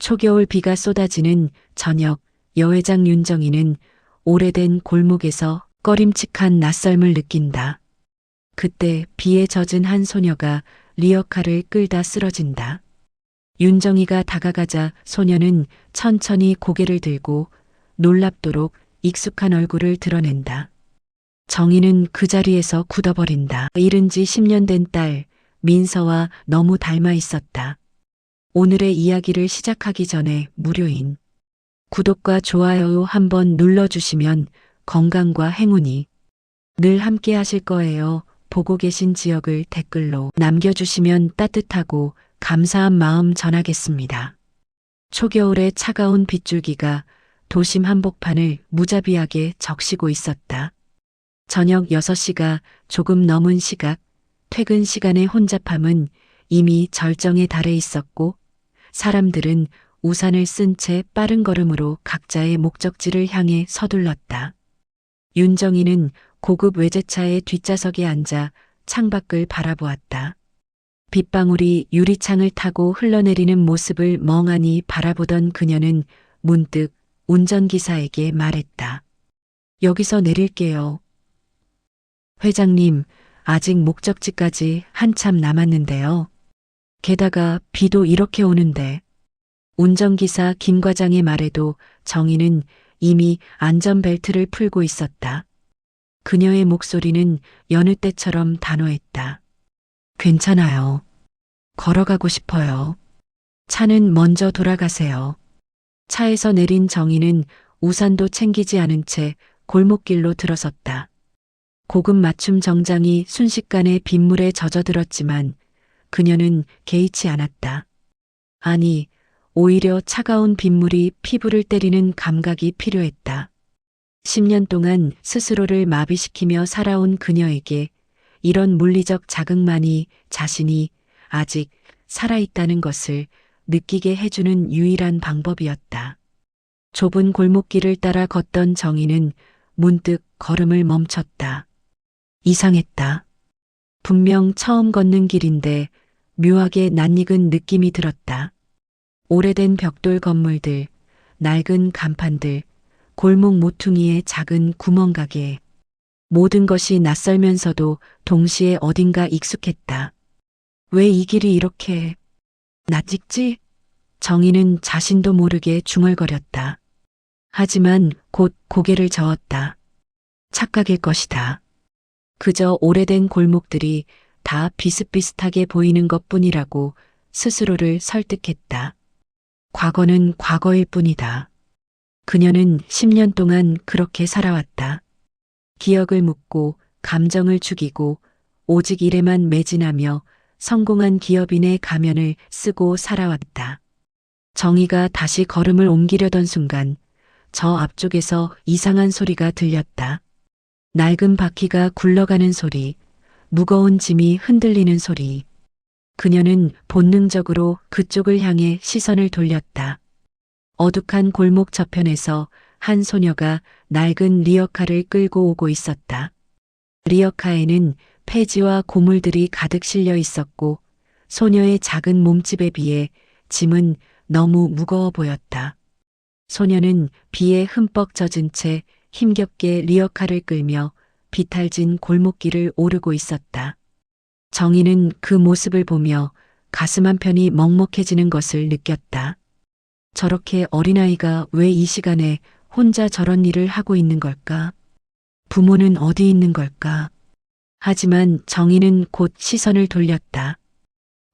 초겨울 비가 쏟아지는 저녁, 여회장 윤정이는 오래된 골목에서 꺼림칙한 낯설음을 느낀다. 그때 비에 젖은 한 소녀가 리어카를 끌다 쓰러진다. 윤정이가 다가가자 소녀는 천천히 고개를 들고 놀랍도록 익숙한 얼굴을 드러낸다. 정희는 그 자리에서 굳어버린다. 잃은 지 10년 된 딸 민서와 너무 닮아 있었다. 오늘의 이야기를 시작하기 전에 무료인 구독과 좋아요 한번 눌러주시면 건강과 행운이 늘 함께 하실 거예요. 보고 계신 지역을 댓글로 남겨주시면 따뜻하고 감사한 마음 전하겠습니다. 초겨울의 차가운 빗줄기가 도심 한복판을 무자비하게 적시고 있었다. 저녁 6시가 조금 넘은 시각, 퇴근 시간의 혼잡함은 이미 절정에 달해 있었고 사람들은 우산을 쓴 채 빠른 걸음으로 각자의 목적지를 향해 서둘렀다. 윤정이는 고급 외제차의 뒷좌석에 앉아 창밖을 바라보았다. 빗방울이 유리창을 타고 흘러내리는 모습을 멍하니 바라보던 그녀는 문득 운전기사에게 말했다. 여기서 내릴게요. 회장님, 아직 목적지까지 한참 남았는데요. 게다가 비도 이렇게 오는데. 운전기사 김 과장의 말에도 정희는 이미 안전벨트를 풀고 있었다. 그녀의 목소리는 여느 때처럼 단호했다. 괜찮아요. 걸어가고 싶어요. 차는 먼저 돌아가세요. 차에서 내린 정희는 우산도 챙기지 않은 채 골목길로 들어섰다. 고급 맞춤 정장이 순식간에 빗물에 젖어들었지만 그녀는 개의치 않았다. 아니, 오히려 차가운 빗물이 피부를 때리는 감각이 필요했다. 10년 동안 스스로를 마비시키며 살아온 그녀에게 이런 물리적 자극만이 자신이 아직 살아있다는 것을 느끼게 해주는 유일한 방법이었다. 좁은 골목길을 따라 걷던 정희는 문득 걸음을 멈췄다. 이상했다. 분명 처음 걷는 길인데 묘하게 낯익은 느낌이 들었다. 오래된 벽돌 건물들, 낡은 간판들, 골목 모퉁이의 작은 구멍가게. 모든 것이 낯설면서도 동시에 어딘가 익숙했다. 왜 이 길이 이렇게 낯익지? 정희는 자신도 모르게 중얼거렸다. 하지만 곧 고개를 저었다. 착각일 것이다. 그저 오래된 골목들이 다 비슷비슷하게 보이는 것뿐이라고 스스로를 설득했다. 과거는 과거일 뿐이다. 그녀는 10년 동안 그렇게 살아왔다. 기억을 묻고 감정을 죽이고 오직 일에만 매진하며 성공한 기업인의 가면을 쓰고 살아왔다. 정희가 다시 걸음을 옮기려던 순간 저 앞쪽에서 이상한 소리가 들렸다. 낡은 바퀴가 굴러가는 소리, 무거운 짐이 흔들리는 소리. 그녀는 본능적으로 그쪽을 향해 시선을 돌렸다. 어둑한 골목 저편에서 한 소녀가 낡은 리어카를 끌고 오고 있었다. 리어카에는 폐지와 고물들이 가득 실려 있었고 소녀의 작은 몸집에 비해 짐은 너무 무거워 보였다. 소녀는 비에 흠뻑 젖은 채 힘겹게 리어카를 끌며 비탈진 골목길을 오르고 있었다. 정희는 그 모습을 보며 가슴 한편이 먹먹해지는 것을 느꼈다. 저렇게 어린아이가 왜 이 시간에 혼자 저런 일을 하고 있는 걸까? 부모는 어디 있는 걸까? 하지만 정희는 곧 시선을 돌렸다.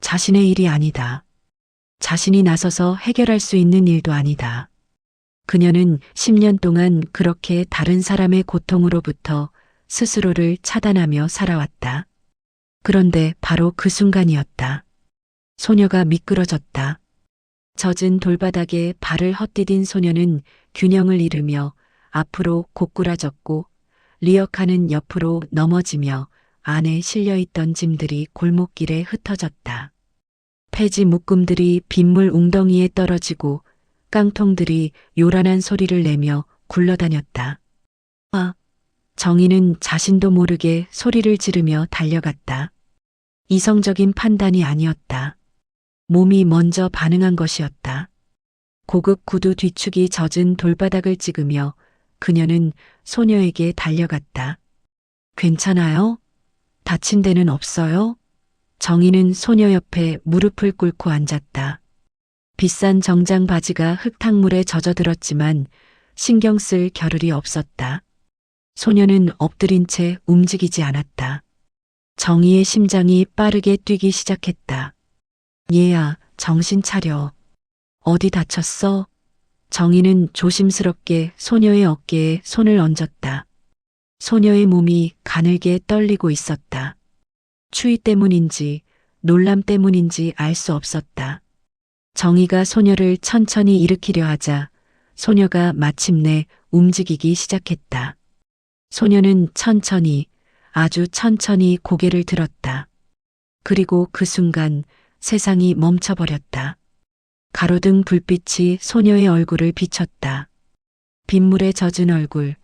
자신의 일이 아니다. 자신이 나서서 해결할 수 있는 일도 아니다. 그녀는 10년 동안 그렇게 다른 사람의 고통으로부터 스스로를 차단하며 살아왔다. 그런데 바로 그 순간이었다. 소녀가 미끄러졌다. 젖은 돌바닥에 발을 헛디딘 소녀는 균형을 잃으며 앞으로 고꾸라졌고 리어카는 옆으로 넘어지며 안에 실려있던 짐들이 골목길에 흩어졌다. 폐지 묶음들이 빗물 웅덩이에 떨어지고 깡통들이 요란한 소리를 내며 굴러다녔다. 정희는 자신도 모르게 소리를 지르며 달려갔다. 이성적인 판단이 아니었다. 몸이 먼저 반응한 것이었다. 고급 구두 뒤축이 젖은 돌바닥을 찍으며 그녀는 소녀에게 달려갔다. 괜찮아요? 다친 데는 없어요? 정희는 소녀 옆에 무릎을 꿇고 앉았다. 비싼 정장 바지가 흙탕물에 젖어들었지만 신경 쓸 겨를이 없었다. 소녀는 엎드린 채 움직이지 않았다. 정희의 심장이 빠르게 뛰기 시작했다. 얘야, 정신 차려. 어디 다쳤어? 정희는 조심스럽게 소녀의 어깨에 손을 얹었다. 소녀의 몸이 가늘게 떨리고 있었다. 추위 때문인지 놀람 때문인지 알 수 없었다. 정희가 소녀를 천천히 일으키려 하자 소녀가 마침내 움직이기 시작했다. 소녀는 천천히, 아주 천천히 고개를 들었다. 그리고 그 순간 세상이 멈춰버렸다. 가로등 불빛이 소녀의 얼굴을 비췄다. 빗물에 젖은 얼굴,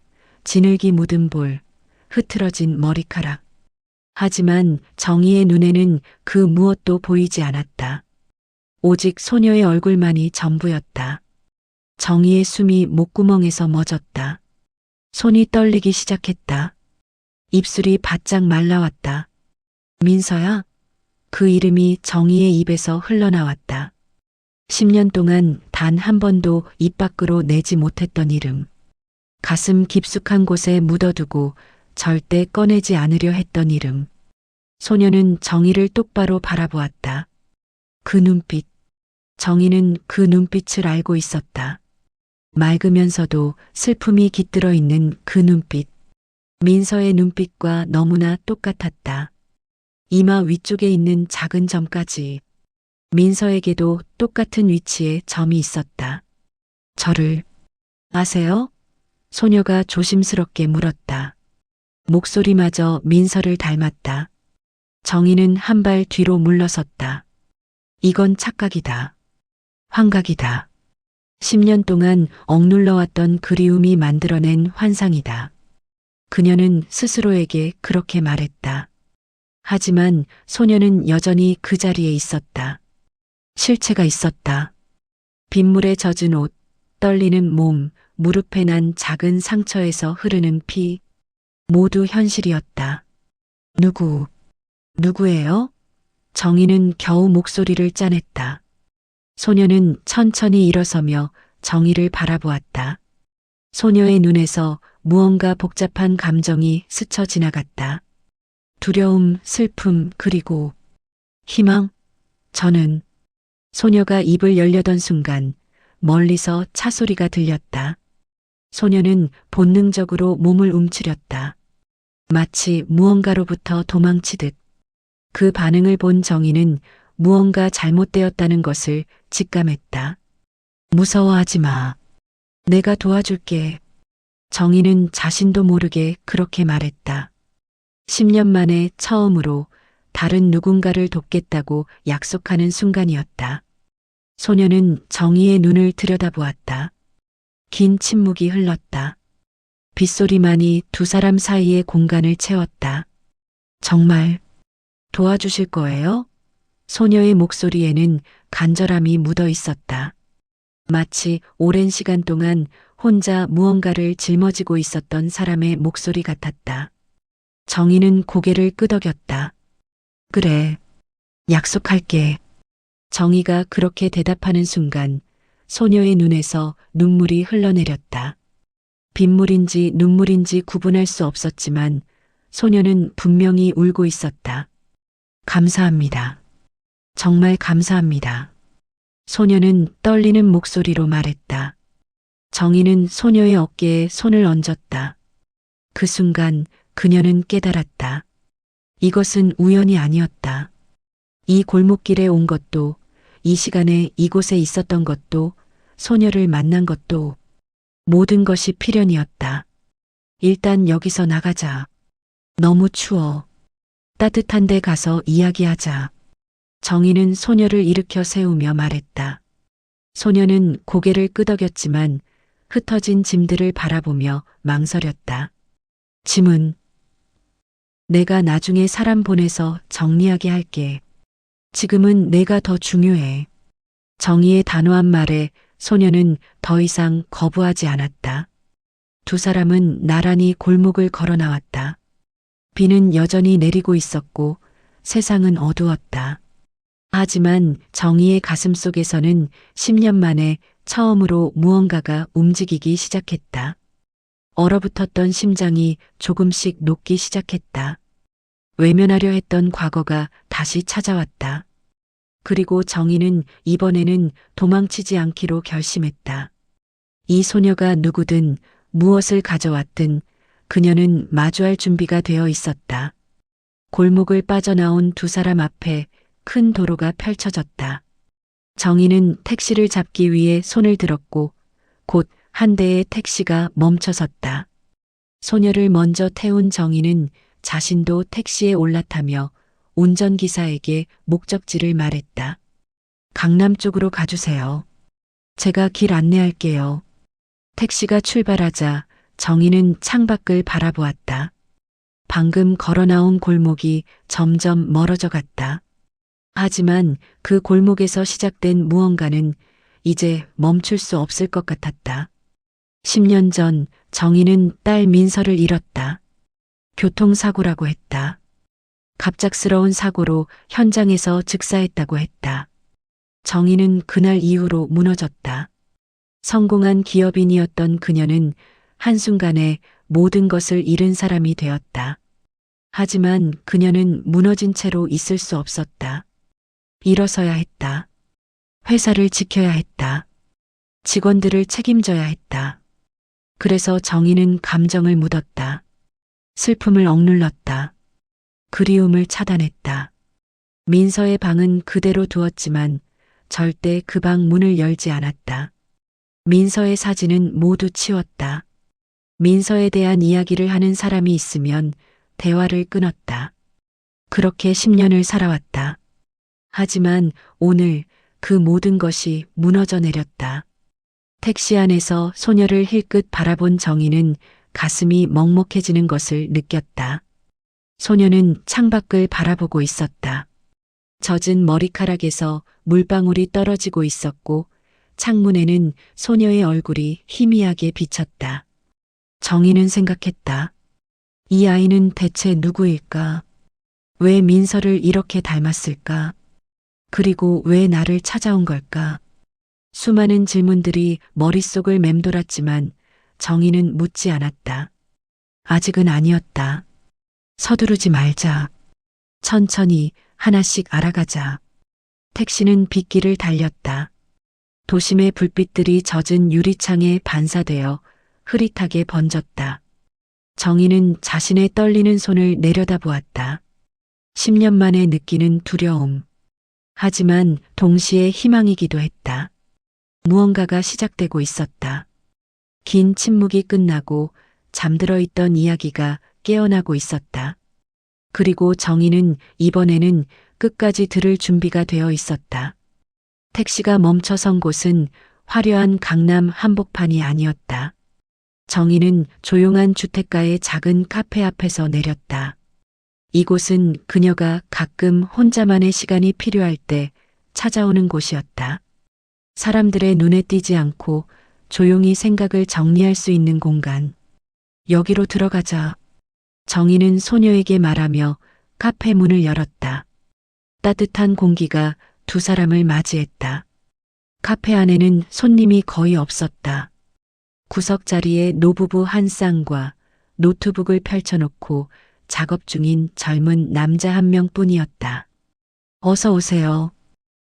진흙이 묻은 볼, 흐트러진 머리카락. 하지만 정희의 눈에는 그 무엇도 보이지 않았다. 오직 소녀의 얼굴만이 전부였다. 정희의 숨이 목구멍에서 멎었다. 손이 떨리기 시작했다. 입술이 바짝 말라왔다. 민서야? 그 이름이 정희의 입에서 흘러나왔다. 10년 동안 단 한 번도 입 밖으로 내지 못했던 이름. 가슴 깊숙한 곳에 묻어두고 절대 꺼내지 않으려 했던 이름. 소녀는 정희를 똑바로 바라보았다. 그 눈빛. 정희는 그 눈빛을 알고 있었다. 맑으면서도 슬픔이 깃들어 있는 그 눈빛. 민서의 눈빛과 너무나 똑같았다. 이마 위쪽에 있는 작은 점까지. 민서에게도 똑같은 위치에 점이 있었다. 저를 아세요? 소녀가 조심스럽게 물었다. 목소리마저 민서를 닮았다. 정희는 한 발 뒤로 물러섰다. 이건 착각이다. 환각이다. 10년 동안 억눌러왔던 그리움이 만들어낸 환상이다. 그녀는 스스로에게 그렇게 말했다. 하지만 소녀는 여전히 그 자리에 있었다. 실체가 있었다. 빗물에 젖은 옷, 떨리는 몸, 무릎에 난 작은 상처에서 흐르는 피, 모두 현실이었다. 누구예요? 정희는 겨우 목소리를 짜냈다. 소녀는 천천히 일어서며 정희를 바라보았다. 소녀의 눈에서 무언가 복잡한 감정이 스쳐 지나갔다. 두려움, 슬픔, 그리고 희망? 저는 소녀가 입을 열려던 순간 멀리서 차 소리가 들렸다. 소녀는 본능적으로 몸을 움츠렸다. 마치 무언가로부터 도망치듯. 그 반응을 본 정희는 무언가 잘못되었다는 것을 직감했다. 무서워하지 마. 내가 도와줄게. 정희는 자신도 모르게 그렇게 말했다. 10년 만에 처음으로 다른 누군가를 돕겠다고 약속하는 순간이었다. 소녀는 정희의 눈을 들여다보았다. 긴 침묵이 흘렀다. 빗소리만이 두 사람 사이의 공간을 채웠다. 정말 도와주실 거예요? 소녀의 목소리에는 간절함이 묻어 있었다. 마치 오랜 시간 동안 혼자 무언가를 짊어지고 있었던 사람의 목소리 같았다. 정희는 고개를 끄덕였다. 그래, 약속할게. 정희가 그렇게 대답하는 순간 소녀의 눈에서 눈물이 흘러내렸다. 빗물인지 눈물인지 구분할 수 없었지만 소녀는 분명히 울고 있었다. 감사합니다. 정말 감사합니다. 소녀는 떨리는 목소리로 말했다. 정희는 소녀의 어깨에 손을 얹었다. 그 순간 그녀는 깨달았다. 이것은 우연이 아니었다. 이 골목길에 온 것도, 이 시간에 이곳에 있었던 것도, 소녀를 만난 것도, 모든 것이 필연이었다. 일단 여기서 나가자. 너무 추워. 따뜻한 데 가서 이야기하자. 정희는 소녀를 일으켜 세우며 말했다. 소녀는 고개를 끄덕였지만 흩어진 짐들을 바라보며 망설였다. 짐은 내가 나중에 사람 보내서 정리하게 할게. 지금은 내가 더 중요해. 정희의 단호한 말에 소녀는 더 이상 거부하지 않았다. 두 사람은 나란히 골목을 걸어 나왔다. 비는 여전히 내리고 있었고 세상은 어두웠다. 하지만 정희의 가슴 속에서는 10년 만에 처음으로 무언가가 움직이기 시작했다. 얼어붙었던 심장이 조금씩 녹기 시작했다. 외면하려 했던 과거가 다시 찾아왔다. 그리고 정희는 이번에는 도망치지 않기로 결심했다. 이 소녀가 누구든 무엇을 가져왔든 그녀는 마주할 준비가 되어 있었다. 골목을 빠져나온 두 사람 앞에 큰 도로가 펼쳐졌다. 정희는 택시를 잡기 위해 손을 들었고 곧 한 대의 택시가 멈춰섰다. 소녀를 먼저 태운 정희는 자신도 택시에 올라타며 운전기사에게 목적지를 말했다. 강남 쪽으로 가주세요. 제가 길 안내할게요. 택시가 출발하자 정희는 창밖을 바라보았다. 방금 걸어 나온 골목이 점점 멀어져 갔다. 하지만 그 골목에서 시작된 무언가는 이제 멈출 수 없을 것 같았다. 10년 전 정희는 딸 민서를 잃었다. 교통사고라고 했다. 갑작스러운 사고로 현장에서 즉사했다고 했다. 정희는 그날 이후로 무너졌다. 성공한 기업인이었던 그녀는 한순간에 모든 것을 잃은 사람이 되었다. 하지만 그녀는 무너진 채로 있을 수 없었다. 일어서야 했다. 회사를 지켜야 했다. 직원들을 책임져야 했다. 그래서 정희는 감정을 묻었다. 슬픔을 억눌렀다. 그리움을 차단했다. 민서의 방은 그대로 두었지만 절대 그 방 문을 열지 않았다. 민서의 사진은 모두 치웠다. 민서에 대한 이야기를 하는 사람이 있으면 대화를 끊었다. 그렇게 10년을 살아왔다. 하지만 오늘 그 모든 것이 무너져 내렸다. 택시 안에서 소녀를 힐끗 바라본 정희는 가슴이 먹먹해지는 것을 느꼈다. 소녀는 창밖을 바라보고 있었다. 젖은 머리카락에서 물방울이 떨어지고 있었고 창문에는 소녀의 얼굴이 희미하게 비쳤다. 정희는 생각했다. 이 아이는 대체 누구일까? 왜 민서를 이렇게 닮았을까? 그리고 왜 나를 찾아온 걸까? 수많은 질문들이 머릿속을 맴돌았지만 정희는 묻지 않았다. 아직은 아니었다. 서두르지 말자. 천천히 하나씩 알아가자. 택시는 빗길을 달렸다. 도심의 불빛들이 젖은 유리창에 반사되어 흐릿하게 번졌다. 정희는 자신의 떨리는 손을 내려다보았다. 10년 만에 느끼는 두려움. 하지만 동시에 희망이기도 했다. 무언가가 시작되고 있었다. 긴 침묵이 끝나고 잠들어 있던 이야기가 깨어나고 있었다. 그리고 정희는 이번에는 끝까지 들을 준비가 되어 있었다. 택시가 멈춰선 곳은 화려한 강남 한복판이 아니었다. 정희는 조용한 주택가의 작은 카페 앞에서 내렸다. 이곳은 그녀가 가끔 혼자만의 시간이 필요할 때 찾아오는 곳이었다. 사람들의 눈에 띄지 않고 조용히 생각을 정리할 수 있는 공간. 여기로 들어가자. 정희는 소녀에게 말하며 카페 문을 열었다. 따뜻한 공기가 두 사람을 맞이했다. 카페 안에는 손님이 거의 없었다. 구석 자리에 노부부 한 쌍과 노트북을 펼쳐놓고 작업 중인 젊은 남자 한 명뿐이었다. 어서 오세요.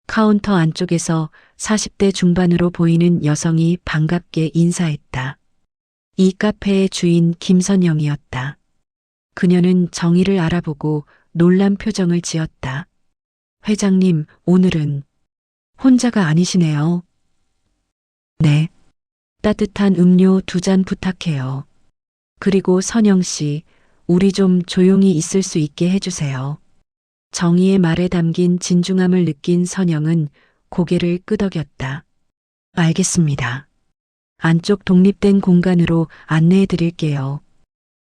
카운터 안쪽에서 40대 중반으로 보이는 여성이 반갑게 인사했다. 이 카페의 주인 김선영이었다. 그녀는 정희를 알아보고 놀란 표정을 지었다. 회장님, 오늘은 혼자가 아니시네요. 네. 따뜻한 음료 2잔 부탁해요. 그리고 선영 씨, 우리 좀 조용히 있을 수 있게 해주세요. 정희의 말에 담긴 진중함을 느낀 선영은 고개를 끄덕였다. 알겠습니다. 안쪽 독립된 공간으로 안내해 드릴게요.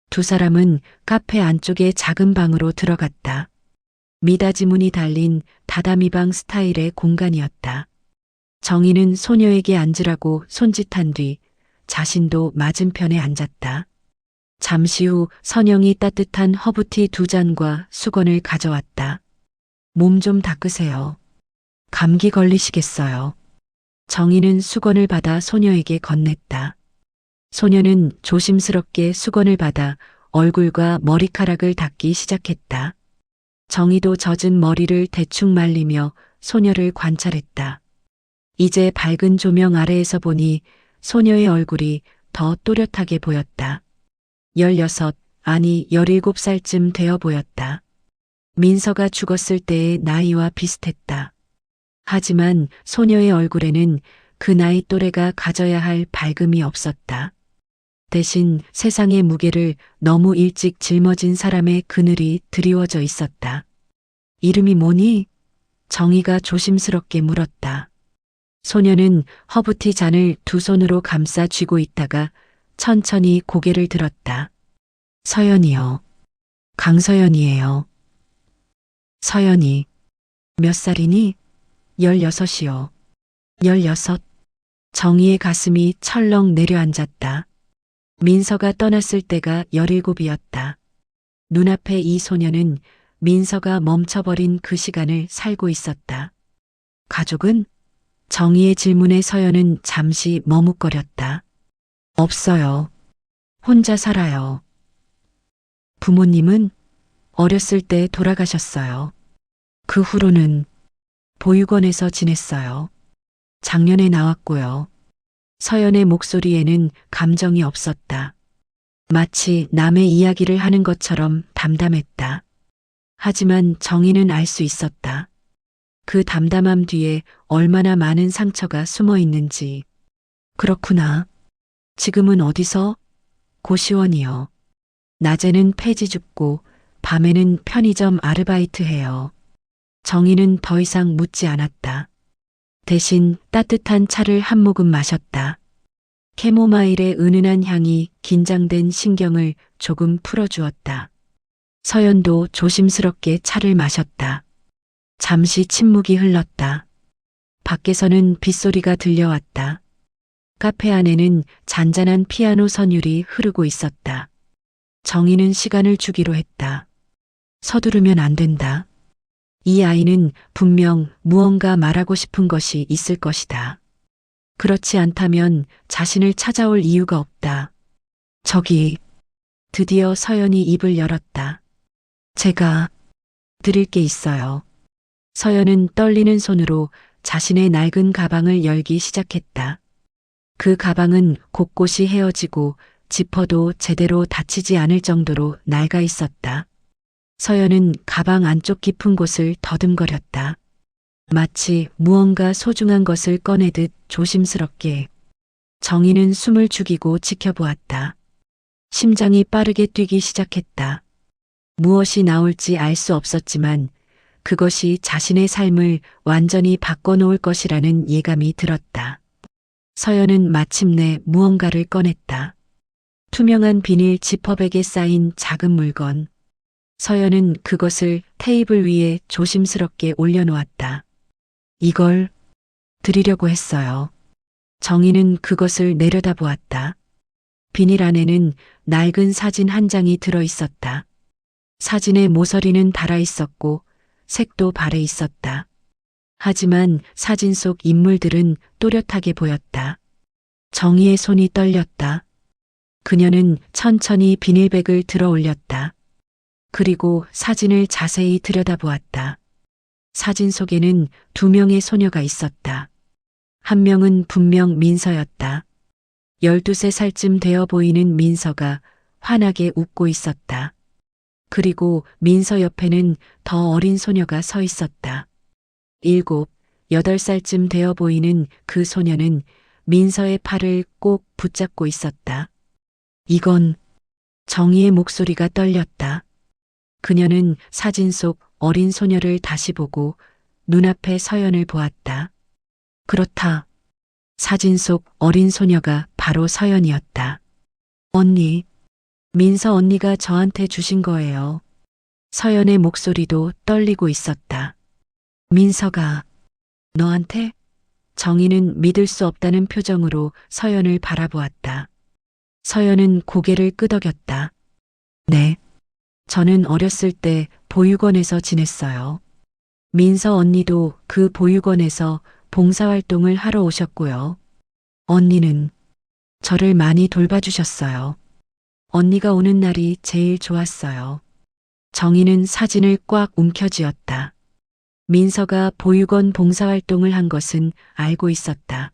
두 사람은 카페 안쪽의 작은 방으로 들어갔다. 미닫이 문이 달린 다다미방 스타일의 공간이었다. 정희는 소녀에게 앉으라고 손짓한 뒤 자신도 맞은편에 앉았다. 잠시 후 선영이 따뜻한 허브티 2잔과 수건을 가져왔다. 몸 좀 닦으세요. 감기 걸리시겠어요. 정희는 수건을 받아 소녀에게 건넸다. 소녀는 조심스럽게 수건을 받아 얼굴과 머리카락을 닦기 시작했다. 정희도 젖은 머리를 대충 말리며 소녀를 관찰했다. 이제 밝은 조명 아래에서 보니 소녀의 얼굴이 더 또렷하게 보였다. 16, 아니 17살쯤 되어 보였다. 민서가 죽었을 때의 나이와 비슷했다. 하지만 소녀의 얼굴에는 그 나이 또래가 가져야 할 밝음이 없었다. 대신 세상의 무게를 너무 일찍 짊어진 사람의 그늘이 드리워져 있었다. 이름이 뭐니? 정희가 조심스럽게 물었다. 소녀는 허브티 잔을 2손으로 감싸 쥐고 있다가 천천히 고개를 들었다. 서연이요. 강서연이에요. 서연이. 몇 살이니? 16이요. 16. 정희의 가슴이 철렁 내려앉았다. 민서가 떠났을 때가 17이었다. 눈앞에 이 소녀는 민서가 멈춰버린 그 시간을 살고 있었다. 가족은? 정희의 질문에 서연은 잠시 머뭇거렸다. 없어요. 혼자 살아요. 부모님은 어렸을 때 돌아가셨어요. 그 후로는 보육원에서 지냈어요. 작년에 나왔고요. 서연의 목소리에는 감정이 없었다. 마치 남의 이야기를 하는 것처럼 담담했다. 하지만 정희는 알 수 있었다. 그 담담함 뒤에 얼마나 많은 상처가 숨어 있는지. 그렇구나. 지금은 어디서? 고시원이요. 낮에는 폐지 줍고 밤에는 편의점 아르바이트 해요. 정희는 더 이상 묻지 않았다. 대신 따뜻한 차를 한 모금 마셨다. 캐모마일의 은은한 향이 긴장된 신경을 조금 풀어주었다. 서연도 조심스럽게 차를 마셨다. 잠시 침묵이 흘렀다. 밖에서는 빗소리가 들려왔다. 카페 안에는 잔잔한 피아노 선율이 흐르고 있었다. 정희는 시간을 주기로 했다. 서두르면 안 된다. 이 아이는 분명 무언가 말하고 싶은 것이 있을 것이다. 그렇지 않다면 자신을 찾아올 이유가 없다. 저기, 드디어 서연이 입을 열었다. 제가 드릴 게 있어요. 서연은 떨리는 손으로 자신의 낡은 가방을 열기 시작했다. 그 가방은 곳곳이 헤어지고 지퍼도 제대로 닫히지 않을 정도로 낡아 있었다. 서연은 가방 안쪽 깊은 곳을 더듬거렸다. 마치 무언가 소중한 것을 꺼내듯 조심스럽게. 정희는 숨을 죽이고 지켜보았다. 심장이 빠르게 뛰기 시작했다. 무엇이 나올지 알 수 없었지만 그것이 자신의 삶을 완전히 바꿔놓을 것이라는 예감이 들었다. 서연은 마침내 무언가를 꺼냈다. 투명한 비닐 지퍼백에 쌓인 작은 물건. 서연은 그것을 테이블 위에 조심스럽게 올려놓았다. 이걸 드리려고 했어요. 정희는 그것을 내려다보았다. 비닐 안에는 낡은 사진 한 장이 들어 있었다. 사진의 모서리는 닳아 있었고 색도 바래 있었다. 하지만 사진 속 인물들은 또렷하게 보였다. 정희의 손이 떨렸다. 그녀는 천천히 비닐백을 들어 올렸다. 그리고 사진을 자세히 들여다보았다. 사진 속에는 2명의 소녀가 있었다. 한 명은 분명 민서였다. 12살쯤 되어 보이는 민서가 환하게 웃고 있었다. 그리고 민서 옆에는 더 어린 소녀가 서 있었다. 7, 8살쯤 되어 보이는 그 소녀는 민서의 팔을 꼭 붙잡고 있었다. 이건 정희의 목소리가 떨렸다. 그녀는 사진 속 어린 소녀를 다시 보고 눈앞에 서연을 보았다. 그렇다. 사진 속 어린 소녀가 바로 서연이었다. 언니, 민서 언니가 저한테 주신 거예요. 서연의 목소리도 떨리고 있었다. 민서가 너한테? 정희는 믿을 수 없다는 표정으로 서연을 바라보았다. 서연은 고개를 끄덕였다. 네. 저는 어렸을 때 보육원에서 지냈어요. 민서 언니도 그 보육원에서 봉사활동을 하러 오셨고요. 언니는 저를 많이 돌봐주셨어요. 언니가 오는 날이 제일 좋았어요. 정희는 사진을 꽉 움켜쥐었다. 민서가 보육원 봉사활동을 한 것은 알고 있었다.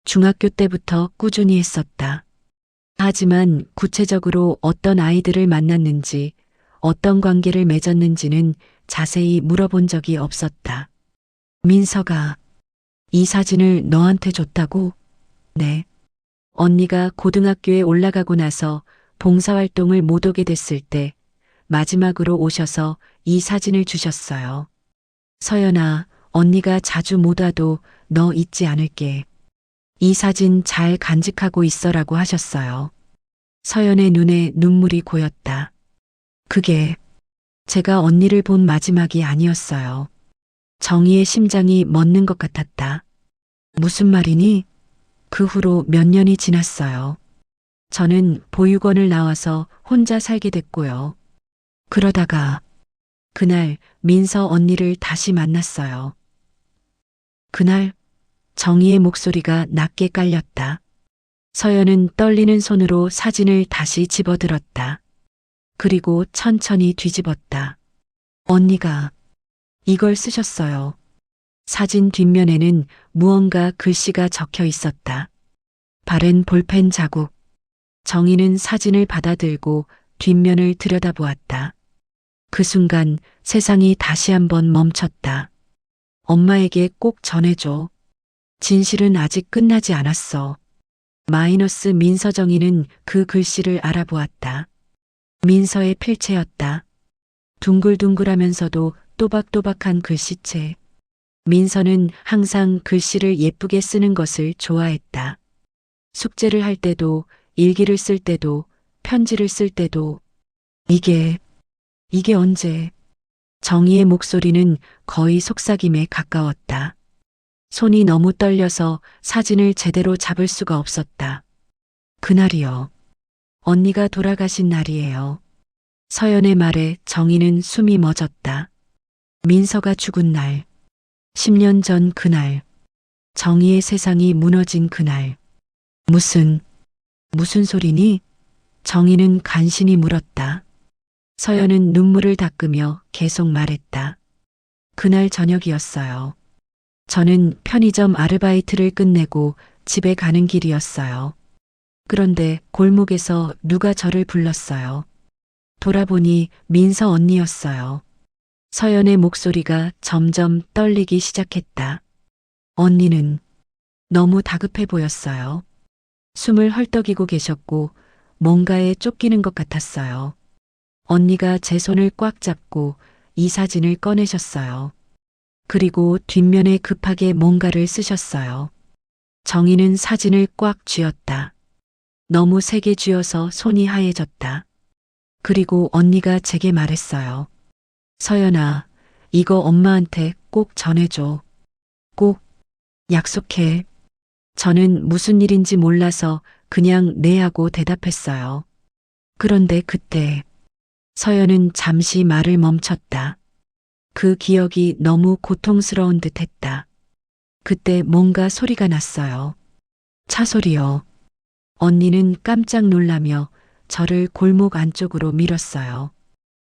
중학교 때부터 꾸준히 했었다. 하지만 구체적으로 어떤 아이들을 만났는지, 어떤 관계를 맺었는지는 자세히 물어본 적이 없었다. 민서가 이 사진을 너한테 줬다고? 네. 언니가 고등학교에 올라가고 나서 봉사활동을 못 오게 됐을 때 마지막으로 오셔서 이 사진을 주셨어요. 서연아, 언니가 자주 못 와도 너 잊지 않을게. 이 사진 잘 간직하고 있어라고 하셨어요. 서연의 눈에 눈물이 고였다. 그게 제가 언니를 본 마지막이 아니었어요. 정희의 심장이 멎는 것 같았다. 무슨 말이니? 그 후로 몇 년이 지났어요. 저는 보육원을 나와서 혼자 살게 됐고요. 그러다가 그날 민서 언니를 다시 만났어요. 그날 정희의 목소리가 낮게 깔렸다. 서연은 떨리는 손으로 사진을 다시 집어들었다. 그리고 천천히 뒤집었다. 언니가 이걸 쓰셨어요. 사진 뒷면에는 무언가 글씨가 적혀 있었다. 바른 볼펜 자국. 정희는 사진을 받아들고 뒷면을 들여다보았다. 그 순간 세상이 다시 한번 멈췄다. 엄마에게 꼭 전해줘. 진실은 아직 끝나지 않았어. 마이너스 민서정희는 그 글씨를 알아보았다. 민서의 필체였다. 둥글둥글하면서도 또박또박한 글씨체. 민서는 항상 글씨를 예쁘게 쓰는 것을 좋아했다. 숙제를 할 때도, 일기를 쓸 때도, 편지를 쓸 때도. 이게 언제? 정희의 목소리는 거의 속삭임에 가까웠다. 손이 너무 떨려서 사진을 제대로 잡을 수가 없었다. 그날이요. 언니가 돌아가신 날이에요. 서연의 말에 정희는 숨이 멎었다. 민서가 죽은 날. 10년 전 그날. 정희의 세상이 무너진 그날. 무슨 소리니? 정희는 간신히 물었다. 서연은 눈물을 닦으며 계속 말했다. 그날 저녁이었어요. 저는 편의점 아르바이트를 끝내고 집에 가는 길이었어요. 그런데 골목에서 누가 저를 불렀어요. 돌아보니 민서 언니였어요. 서연의 목소리가 점점 떨리기 시작했다. 언니는 너무 다급해 보였어요. 숨을 헐떡이고 계셨고 뭔가에 쫓기는 것 같았어요. 언니가 제 손을 꽉 잡고 이 사진을 꺼내셨어요. 그리고 뒷면에 급하게 뭔가를 쓰셨어요. 정희는 사진을 꽉 쥐었다. 너무 세게 쥐어서 손이 하얘졌다. 그리고 언니가 제게 말했어요. 서연아, 이거 엄마한테 꼭 전해줘. 꼭 약속해. 저는 무슨 일인지 몰라서 그냥 네 하고 대답했어요. 그런데 그때 서연은 잠시 말을 멈췄다. 그 기억이 너무 고통스러운 듯 했다. 그때 뭔가 소리가 났어요. 차 소리요. 언니는 깜짝 놀라며 저를 골목 안쪽으로 밀었어요.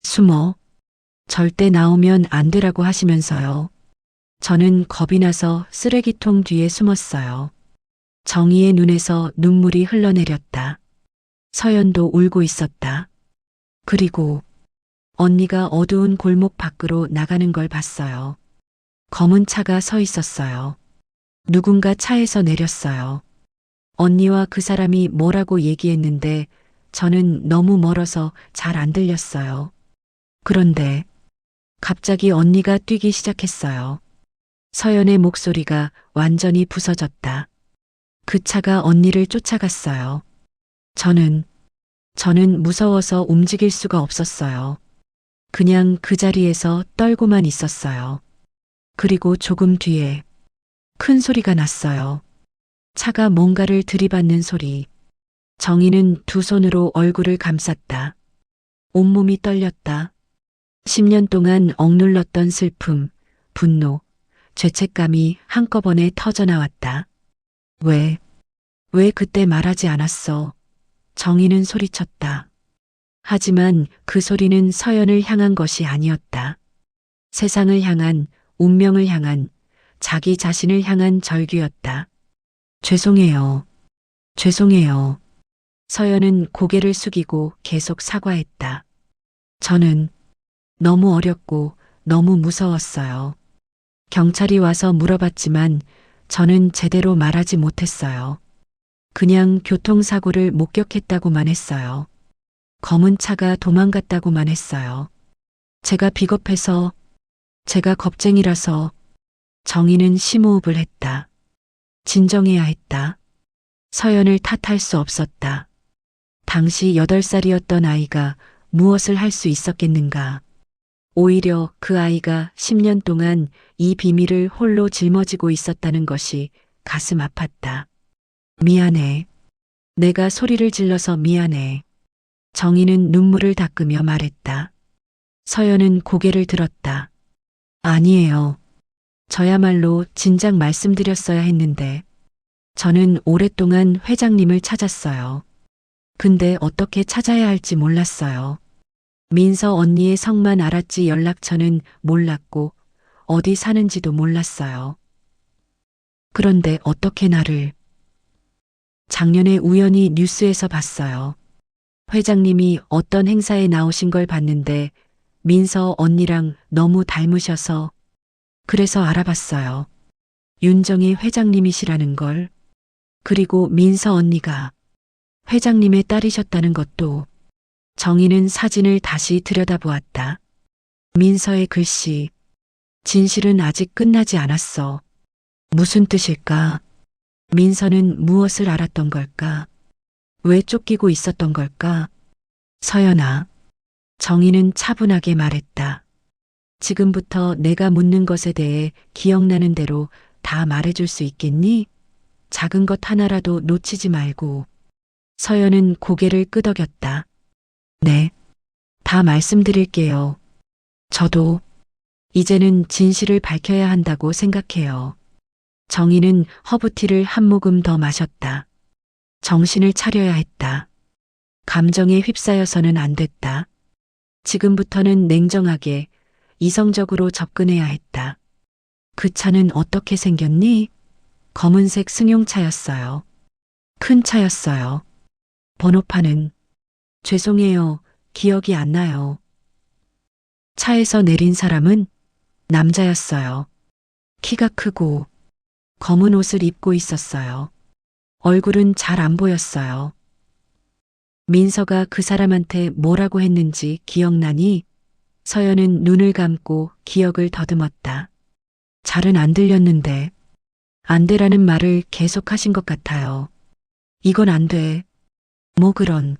숨어. 절대 나오면 안 되라고 하시면서요. 저는 겁이 나서 쓰레기통 뒤에 숨었어요. 정희의 눈에서 눈물이 흘러내렸다. 서연도 울고 있었다. 그리고 언니가 어두운 골목 밖으로 나가는 걸 봤어요. 검은 차가 서 있었어요. 누군가 차에서 내렸어요. 언니와 그 사람이 뭐라고 얘기했는데 저는 너무 멀어서 잘 안 들렸어요. 그런데 갑자기 언니가 뛰기 시작했어요. 서연의 목소리가 완전히 부서졌다. 그 차가 언니를 쫓아갔어요. 저는 무서워서 움직일 수가 없었어요. 그냥 그 자리에서 떨고만 있었어요. 그리고 조금 뒤에 큰 소리가 났어요. 차가 뭔가를 들이받는 소리. 정희는 두 손으로 얼굴을 감쌌다. 온몸이 떨렸다. 10년 동안 억눌렀던 슬픔, 분노, 죄책감이 한꺼번에 터져나왔다. 왜 그때 말하지 않았어? 정희는 소리쳤다. 하지만 그 소리는 서연을 향한 것이 아니었다. 세상을 향한, 운명을 향한, 자기 자신을 향한 절규였다. 죄송해요. 죄송해요. 서연은 고개를 숙이고 계속 사과했다. 저는 너무 어렸고 너무 무서웠어요. 경찰이 와서 물어봤지만 저는 제대로 말하지 못했어요. 그냥 교통사고를 목격했다고만 했어요. 검은 차가 도망갔다고만 했어요. 제가 비겁해서, 제가 겁쟁이라서. 정희는 심호흡을 했다. 진정해야 했다. 서연을 탓할 수 없었다. 당시 8살이었던 아이가 무엇을 할 수 있었겠는가. 오히려 그 아이가 10년 동안 이 비밀을 홀로 짊어지고 있었다는 것이 가슴 아팠다. 미안해. 내가 소리를 질러서 미안해. 정희는 눈물을 닦으며 말했다. 서연은 고개를 들었다. 아니에요. 저야말로 진작 말씀드렸어야 했는데. 저는 오랫동안 회장님을 찾았어요. 근데 어떻게 찾아야 할지 몰랐어요. 민서 언니의 성만 알았지 연락처는 몰랐고 어디 사는지도 몰랐어요. 그런데 어떻게 나를. 작년에 우연히 뉴스에서 봤어요. 회장님이 어떤 행사에 나오신 걸 봤는데 민서 언니랑 너무 닮으셔서. 그래서 알아봤어요. 윤정희 회장님이시라는 걸. 그리고 민서 언니가 회장님의 딸이셨다는 것도. 정희는 사진을 다시 들여다보았다. 민서의 글씨. 진실은 아직 끝나지 않았어. 무슨 뜻일까? 민서는 무엇을 알았던 걸까? 왜 쫓기고 있었던 걸까? 서연아. 정희는 차분하게 말했다. 지금부터 내가 묻는 것에 대해 기억나는 대로 다 말해줄 수 있겠니? 작은 것 하나라도 놓치지 말고. 서연은 고개를 끄덕였다. 네. 다 말씀드릴게요. 저도 이제는 진실을 밝혀야 한다고 생각해요. 정희는 허브티를 한 모금 더 마셨다. 정신을 차려야 했다. 감정에 휩싸여서는 안 됐다. 지금부터는 냉정하게, 이성적으로 접근해야 했다. 그 차는 어떻게 생겼니? 검은색 승용차였어요. 큰 차였어요. 번호판은. 죄송해요. 기억이 안 나요. 차에서 내린 사람은 남자였어요. 키가 크고 검은 옷을 입고 있었어요. 얼굴은 잘 안 보였어요. 민서가 그 사람한테 뭐라고 했는지 기억나니? 서연은 눈을 감고 기억을 더듬었다. 잘은 안 들렸는데. 안 되라는 말을 계속하신 것 같아요. 이건 안 돼. 뭐 그런.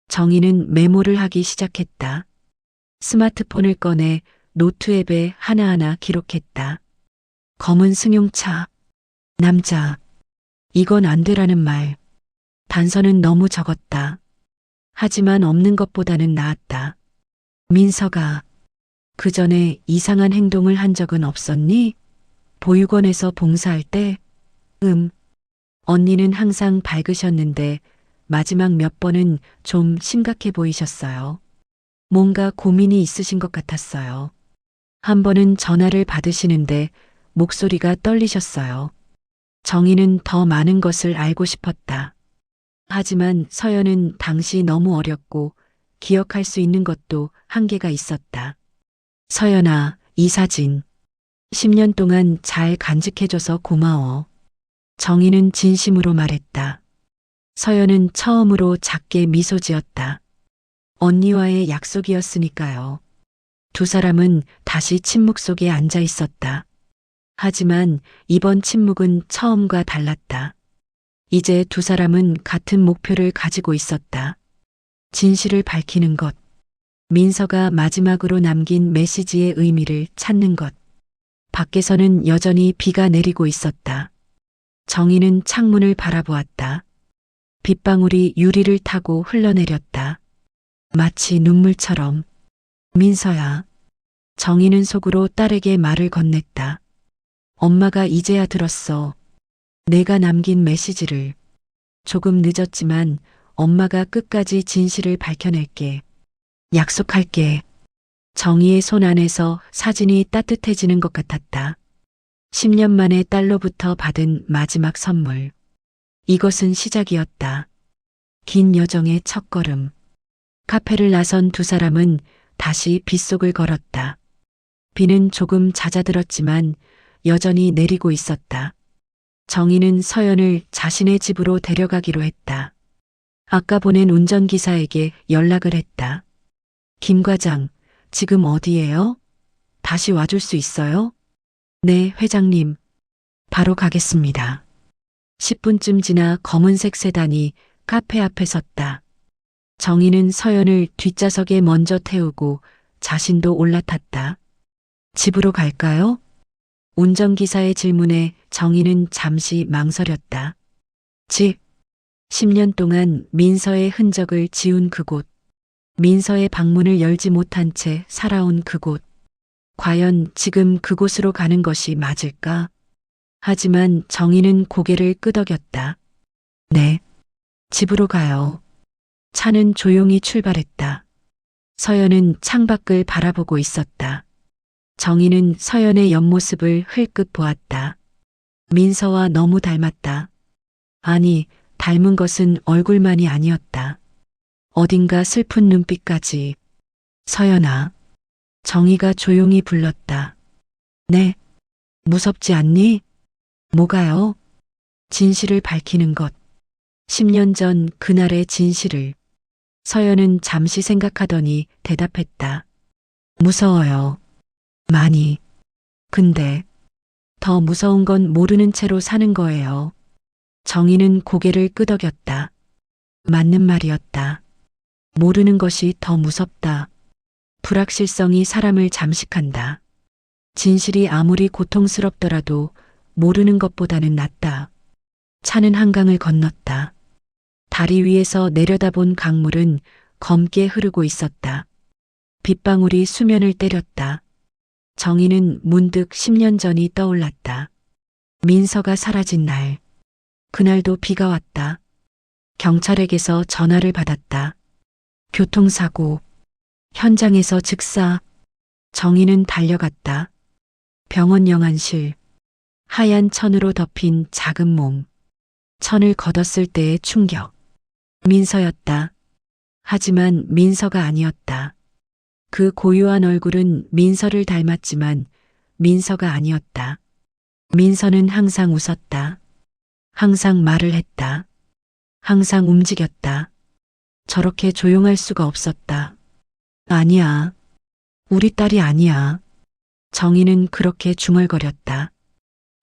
정희는 메모를 하기 시작했다. 스마트폰을 꺼내 노트 앱에 하나하나 기록했다. 검은 승용차. 남자. 이건 안 되라는 말. 단서는 너무 적었다. 하지만 없는 것보다는 나았다. 민서가 그 전에 이상한 행동을 한 적은 없었니? 보육원에서 봉사할 때? 언니는 항상 밝으셨는데 마지막 몇 번은 좀 심각해 보이셨어요. 뭔가 고민이 있으신 것 같았어요. 한 번은 전화를 받으시는데 목소리가 떨리셨어요. 정희는 더 많은 것을 알고 싶었다. 하지만 서연은 당시 너무 어렸고 기억할 수 있는 것도 한계가 있었다. 서연아, 이 사진. 10년 동안 잘 간직해줘서 고마워. 정희는 진심으로 말했다. 서연은 처음으로 작게 미소 지었다. 언니와의 약속이었으니까요. 두 사람은 다시 침묵 속에 앉아 있었다. 하지만 이번 침묵은 처음과 달랐다. 이제 두 사람은 같은 목표를 가지고 있었다. 진실을 밝히는 것. 민서가 마지막으로 남긴 메시지의 의미를 찾는 것. 밖에서는 여전히 비가 내리고 있었다. 정희는 창문을 바라보았다. 빗방울이 유리를 타고 흘러내렸다. 마치 눈물처럼. 민서야. 정희는 속으로 딸에게 말을 건넸다. 엄마가 이제야 들었어. 내가 남긴 메시지를. 조금 늦었지만 엄마가 끝까지 진실을 밝혀낼게. 약속할게. 정희의 손 안에서 사진이 따뜻해지는 것 같았다. 10년 만에 딸로부터 받은 마지막 선물. 이것은 시작이었다. 긴 여정의 첫걸음. 카페를 나선 두 사람은 다시 빗속을 걸었다. 비는 조금 잦아들었지만 여전히 내리고 있었다. 정희는 서연을 자신의 집으로 데려가기로 했다. 아까 보낸 운전기사에게 연락을 했다. 김 과장, 지금 어디예요? 다시 와줄 수 있어요? 네, 회장님. 바로 가겠습니다. 10분쯤 지나 검은색 세단이 카페 앞에 섰다. 정희는 서연을 뒷좌석에 먼저 태우고 자신도 올라탔다. 집으로 갈까요? 운전기사의 질문에 정희는 잠시 망설였다. 집. 10년 동안 민서의 흔적을 지운 그곳. 민서의 방문을 열지 못한 채 살아온 그곳. 과연 지금 그곳으로 가는 것이 맞을까? 하지만 정희는 고개를 끄덕였다. 네. 집으로 가요. 차는 조용히 출발했다. 서연은 창밖을 바라보고 있었다. 정희는 서연의 옆모습을 흘끗 보았다. 민서와 너무 닮았다. 아니, 닮은 것은 얼굴만이 아니었다. 어딘가 슬픈 눈빛까지. 서연아. 정희가 조용히 불렀다. 네. 무섭지 않니? 뭐가요? 진실을 밝히는 것. 10년 전 그날의 진실을. 서연은 잠시 생각하더니 대답했다. 무서워요. 많이. 근데 더 무서운 건 모르는 채로 사는 거예요. 정희는 고개를 끄덕였다. 맞는 말이었다. 모르는 것이 더 무섭다. 불확실성이 사람을 잠식한다. 진실이 아무리 고통스럽더라도 모르는 것보다는 낫다. 차는 한강을 건넜다. 다리 위에서 내려다본 강물은 검게 흐르고 있었다. 빗방울이 수면을 때렸다. 정희는 문득 10년 전이 떠올랐다. 민서가 사라진 날. 그날도 비가 왔다. 경찰에게서 전화를 받았다. 교통사고. 현장에서 즉사. 정희는 달려갔다. 병원 영안실. 하얀 천으로 덮인 작은 몸. 천을 걷었을 때의 충격. 민서였다. 하지만 민서가 아니었다. 그 고요한 얼굴은 민서를 닮았지만 민서가 아니었다. 민서는 항상 웃었다. 항상 말을 했다. 항상 움직였다. 저렇게 조용할 수가 없었다. 아니야. 우리 딸이 아니야. 정희는 그렇게 중얼거렸다.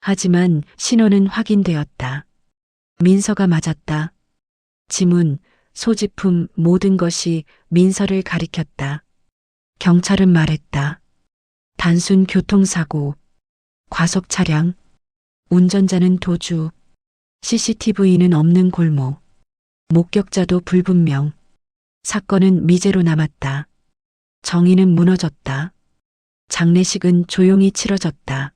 하지만 신호는 확인되었다. 민서가 맞았다. 지문, 소지품 모든 것이 민서를 가리켰다. 경찰은 말했다. 단순 교통사고, 과속 차량, 운전자는 도주, CCTV는 없는 골목, 목격자도 불분명. 사건은 미제로 남았다. 정희는 무너졌다. 장례식은 조용히 치러졌다.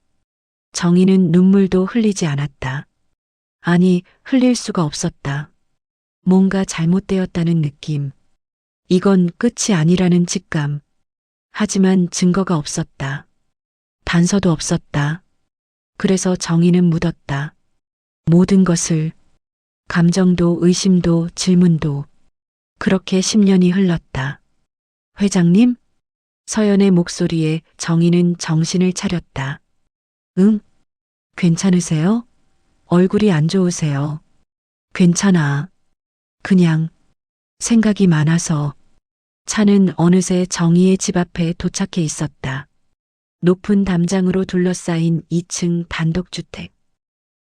정희는 눈물도 흘리지 않았다. 아니, 흘릴 수가 없었다. 뭔가 잘못되었다는 느낌. 이건 끝이 아니라는 직감. 하지만 증거가 없었다. 단서도 없었다. 그래서 정희는 묻었다. 모든 것을. 감정도 의심도 질문도. 그렇게 10년이 흘렀다. 회장님? 서연의 목소리에 정희는 정신을 차렸다. 응? 괜찮으세요? 얼굴이 안 좋으세요. 괜찮아. 그냥 생각이 많아서. 차는 어느새 정희의 집 앞에 도착해 있었다. 높은 담장으로 둘러싸인 2층 단독주택.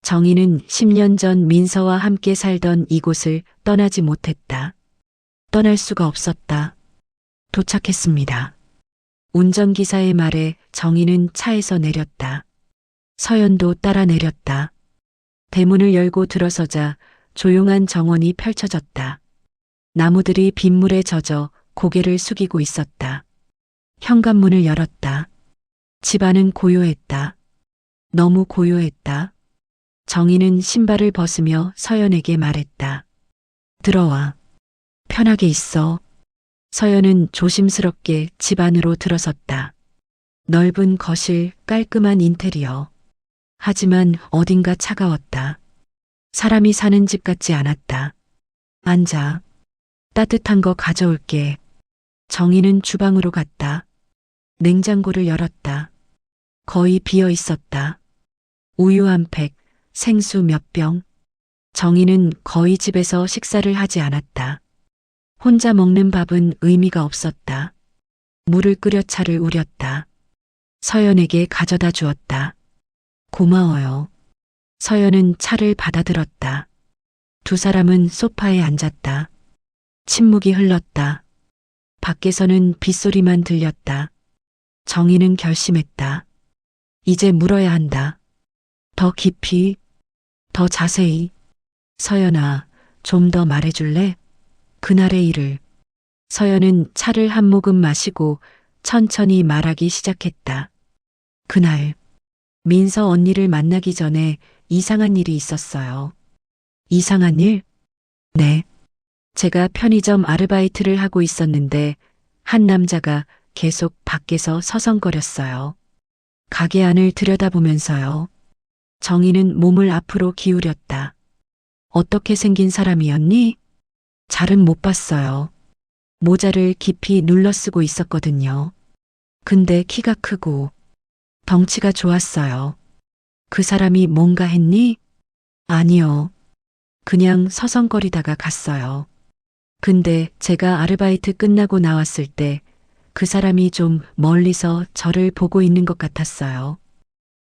정희는 10년 전 민서와 함께 살던 이곳을 떠나지 못했다. 떠날 수가 없었다. 도착했습니다. 운전기사의 말에 정희는 차에서 내렸다. 서연도 따라 내렸다. 대문을 열고 들어서자 조용한 정원이 펼쳐졌다. 나무들이 빗물에 젖어 고개를 숙이고 있었다. 현관문을 열었다. 집안은 고요했다. 너무 고요했다. 정희는 신발을 벗으며 서연에게 말했다. 들어와. 편하게 있어. 서연은 조심스럽게 집 안으로 들어섰다. 넓은 거실, 깔끔한 인테리어. 하지만 어딘가 차가웠다. 사람이 사는 집 같지 않았다. 앉아. 따뜻한 거 가져올게. 정희는 주방으로 갔다. 냉장고를 열었다. 거의 비어 있었다. 우유 한 팩, 생수 몇 병. 정희는 거의 집에서 식사를 하지 않았다. 혼자 먹는 밥은 의미가 없었다. 물을 끓여 차를 우렸다. 서연에게 가져다 주었다. 고마워요. 서연은 차를 받아들었다. 두 사람은 소파에 앉았다. 침묵이 흘렀다. 밖에서는 빗소리만 들렸다. 정희는 결심했다. 이제 물어야 한다. 더 깊이, 더 자세히. 서연아, 좀 더 말해줄래? 그날의 일을. 서연은 차를 한 모금 마시고 천천히 말하기 시작했다. 그날, 민서 언니를 만나기 전에 이상한 일이 있었어요. 이상한 일? 네. 제가 편의점 아르바이트를 하고 있었는데 한 남자가 계속 밖에서 서성거렸어요. 가게 안을 들여다보면서요. 정희는 몸을 앞으로 기울였다. 어떻게 생긴 사람이었니? 잘은 못 봤어요. 모자를 깊이 눌러 쓰고 있었거든요. 근데 키가 크고 덩치가 좋았어요. 그 사람이 뭔가 했니? 아니요. 그냥 서성거리다가 갔어요. 근데 제가 아르바이트 끝나고 나왔을 때 그 사람이 좀 멀리서 저를 보고 있는 것 같았어요.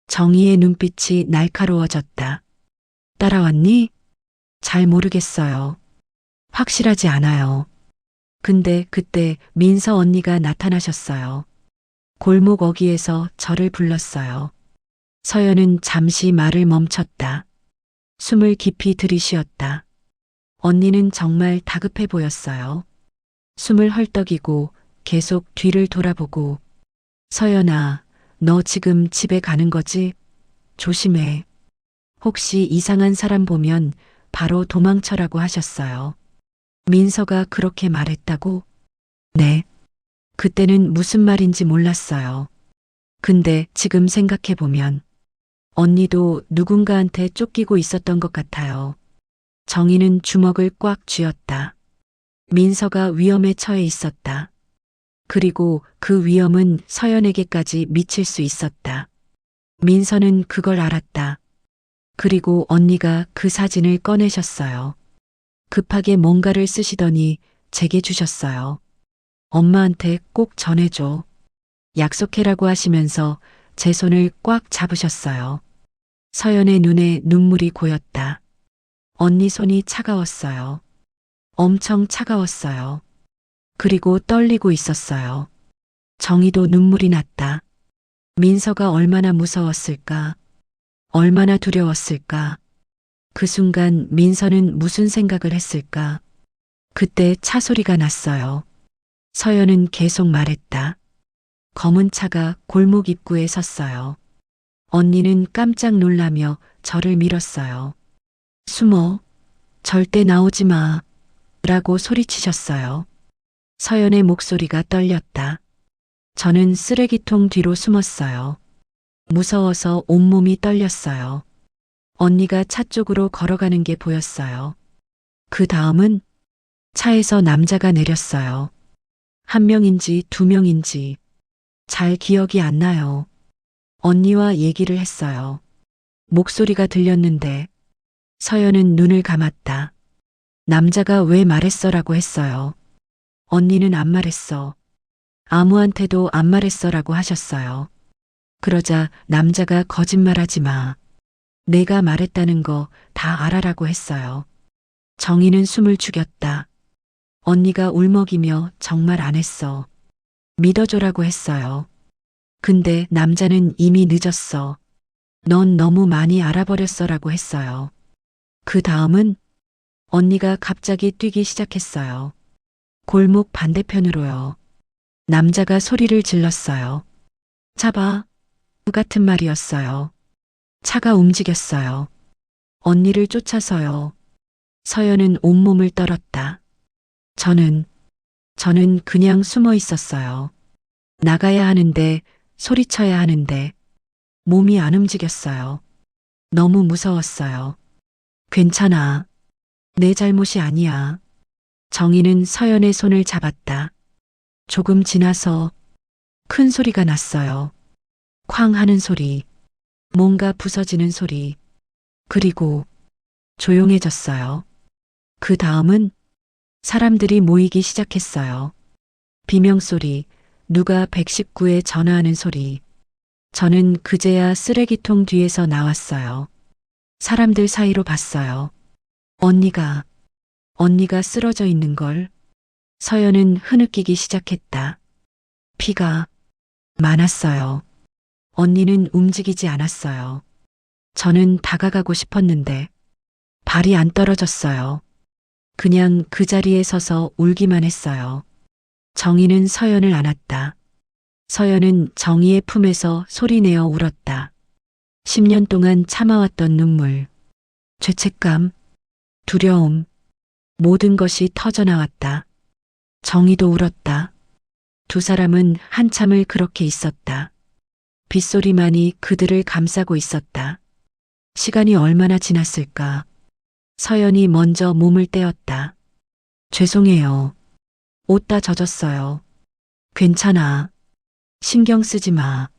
정희의 눈빛이 날카로워졌다. 따라왔니? 잘 모르겠어요. 확실하지 않아요. 근데 그때 민서 언니가 나타나셨어요. 골목 어귀에서 저를 불렀어요. 서연은 잠시 말을 멈췄다. 숨을 깊이 들이쉬었다. 언니는 정말 다급해 보였어요. 숨을 헐떡이고 계속 뒤를 돌아보고 서연아, 너 지금 집에 가는 거지? 조심해. 혹시 이상한 사람 보면 바로 도망쳐라고 하셨어요. 민서가 그렇게 말했다고? 네. 그때는 무슨 말인지 몰랐어요. 근데 지금 생각해보면 언니도 누군가한테 쫓기고 있었던 것 같아요. 정희는 주먹을 꽉 쥐었다. 민서가 위험에 처해 있었다. 그리고 그 위험은 서연에게까지 미칠 수 있었다. 민서는 그걸 알았다. 그리고 언니가 그 사진을 꺼내셨어요. 급하게 뭔가를 쓰시더니 제게 주셨어요. 엄마한테 꼭 전해줘. 약속해라고 하시면서 제 손을 꽉 잡으셨어요. 서연의 눈에 눈물이 고였다. 언니 손이 차가웠어요. 엄청 차가웠어요. 그리고 떨리고 있었어요. 정희도 눈물이 났다. 민서가 얼마나 무서웠을까? 얼마나 두려웠을까? 그 순간 민서는 무슨 생각을 했을까? 그때 차 소리가 났어요. 서연은 계속 말했다. 검은 차가 골목 입구에 섰어요. 언니는 깜짝 놀라며 저를 밀었어요. 숨어. 절대 나오지 마. 라고 소리치셨어요. 서연의 목소리가 떨렸다. 저는 쓰레기통 뒤로 숨었어요. 무서워서 온몸이 떨렸어요. 언니가 차 쪽으로 걸어가는 게 보였어요. 그 다음은 차에서 남자가 내렸어요. 한 명인지 두 명인지 잘 기억이 안 나요. 언니와 얘기를 했어요. 목소리가 들렸는데 서연은 눈을 감았다. 남자가 왜 말했어라고 했어요. 언니는 안 말했어. 아무한테도 안 말했어라고 하셨어요. 그러자 남자가 거짓말하지 마. 내가 말했다는 거 다 알아라고 했어요. 정희는 숨을 죽였다. 언니가 울먹이며 정말 안 했어. 믿어줘라고 했어요. 근데 남자는 이미 늦었어. 넌 너무 많이 알아버렸어라고 했어요. 그 다음은 언니가 갑자기 뛰기 시작했어요. 골목 반대편으로요. 남자가 소리를 질렀어요. 잡아. 같은 말이었어요. 차가 움직였어요. 언니를 쫓아서요. 서연은 온몸을 떨었다. 저는 그냥 숨어 있었어요. 나가야 하는데, 소리쳐야 하는데, 몸이 안 움직였어요. 너무 무서웠어요. 괜찮아. 내 잘못이 아니야. 정희는 서연의 손을 잡았다. 조금 지나서 큰 소리가 났어요. 쾅 하는 소리. 뭔가 부서지는 소리. 그리고 조용해졌어요. 그 다음은 사람들이 모이기 시작했어요. 비명소리, 누가 119에 전화하는 소리. 저는 그제야 쓰레기통 뒤에서 나왔어요. 사람들 사이로 봤어요. 언니가 쓰러져 있는 걸. 서연은 흐느끼기 시작했다. 피가 많았어요. 언니는 움직이지 않았어요. 저는 다가가고 싶었는데 발이 안 떨어졌어요. 그냥 그 자리에 서서 울기만 했어요. 정희는 서연을 안았다. 서연은 정희의 품에서 소리내어 울었다. 10년 동안 참아왔던 눈물, 죄책감, 두려움, 모든 것이 터져나왔다. 정희도 울었다. 두 사람은 한참을 그렇게 있었다. 빗소리만이 그들을 감싸고 있었다. 시간이 얼마나 지났을까? 서연이 먼저 몸을 떼었다. 죄송해요. 옷 다 젖었어요. 괜찮아. 신경 쓰지 마.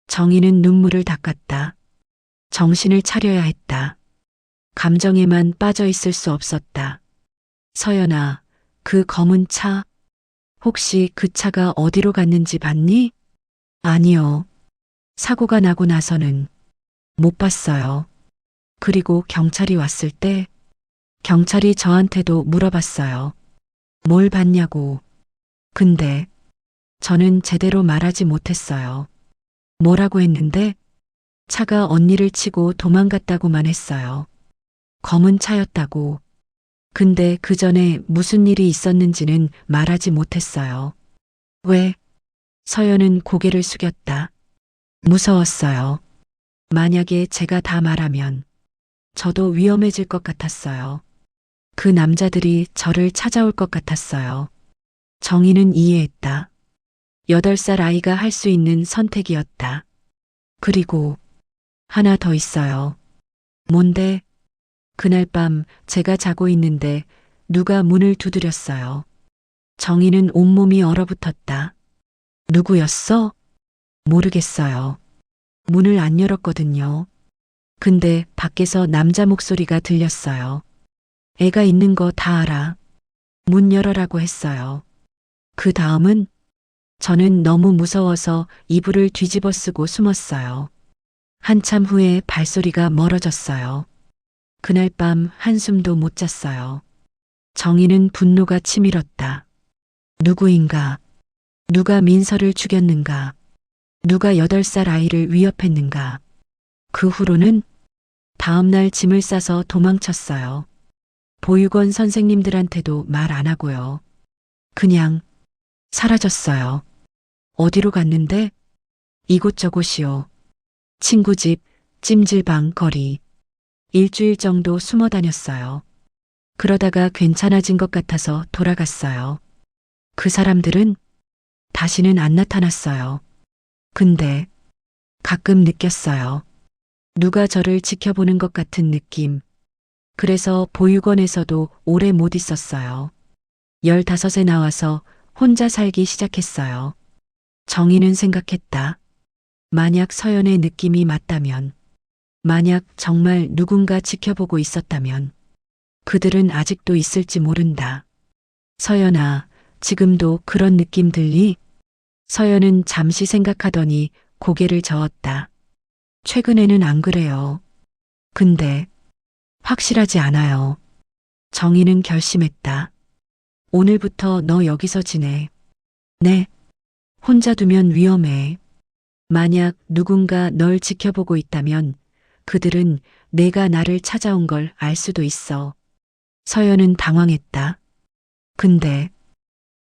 정희는 눈물을 닦았다. 정신을 차려야 했다. 감정에만 빠져 있을 수 없었다. 서연아, 그 검은 차, 혹시 그 차가 어디로 갔는지 봤니? 아니요. 사고가 나고 나서는 못 봤어요. 그리고 경찰이 왔을 때 경찰이 저한테도 물어봤어요. 뭘 봤냐고. 근데 저는 제대로 말하지 못했어요. 뭐라고 했는데 차가 언니를 치고 도망갔다고만 했어요. 검은 차였다고. 근데 그 전에 무슨 일이 있었는지는 말하지 못했어요. 왜? 서연은 고개를 숙였다. 무서웠어요. 만약에 제가 다 말하면 저도 위험해질 것 같았어요. 그 남자들이 저를 찾아올 것 같았어요. 정희는 이해했다. 8살 아이가 할 수 있는 선택이었다. 그리고 하나 더 있어요. 뭔데? 그날 밤 제가 자고 있는데 누가 문을 두드렸어요. 정희는 온몸이 얼어붙었다. 누구였어? 모르겠어요. 문을 안 열었거든요. 근데 밖에서 남자 목소리가 들렸어요. 애가 있는 거 다 알아. 문 열어라고 했어요. 그 다음은 저는 너무 무서워서 이불을 뒤집어 쓰고 숨었어요. 한참 후에 발소리가 멀어졌어요. 그날 밤 한숨도 못 잤어요. 정희는 분노가 치밀었다. 누구인가? 누가 민서를 죽였는가? 누가 8살 아이를 위협했는가? 그 후로는 다음날 짐을 싸서 도망쳤어요. 보육원 선생님들한테도 말 안 하고요. 그냥 사라졌어요. 어디로 갔는데? 이곳저곳이요. 친구 집, 찜질방, 거리. 일주일 정도 숨어 다녔어요. 그러다가 괜찮아진 것 같아서 돌아갔어요. 그 사람들은 다시는 안 나타났어요. 근데 가끔 느꼈어요. 누가 저를 지켜보는 것 같은 느낌. 그래서 보육원에서도 오래 못 있었어요. 15에 나와서 혼자 살기 시작했어요. 정희는 생각했다. 만약 서연의 느낌이 맞다면, 만약 정말 누군가 지켜보고 있었다면, 그들은 아직도 있을지 모른다. 서연아, 지금도 그런 느낌 들리? 서연은 잠시 생각하더니 고개를 저었다. 최근에는 안 그래요. 근데 확실하지 않아요. 정희는 결심했다. 오늘부터 너 여기서 지내. 네. 혼자 두면 위험해. 만약 누군가 널 지켜보고 있다면 그들은 내가 나를 찾아온 걸 알 수도 있어. 서연은 당황했다. 근데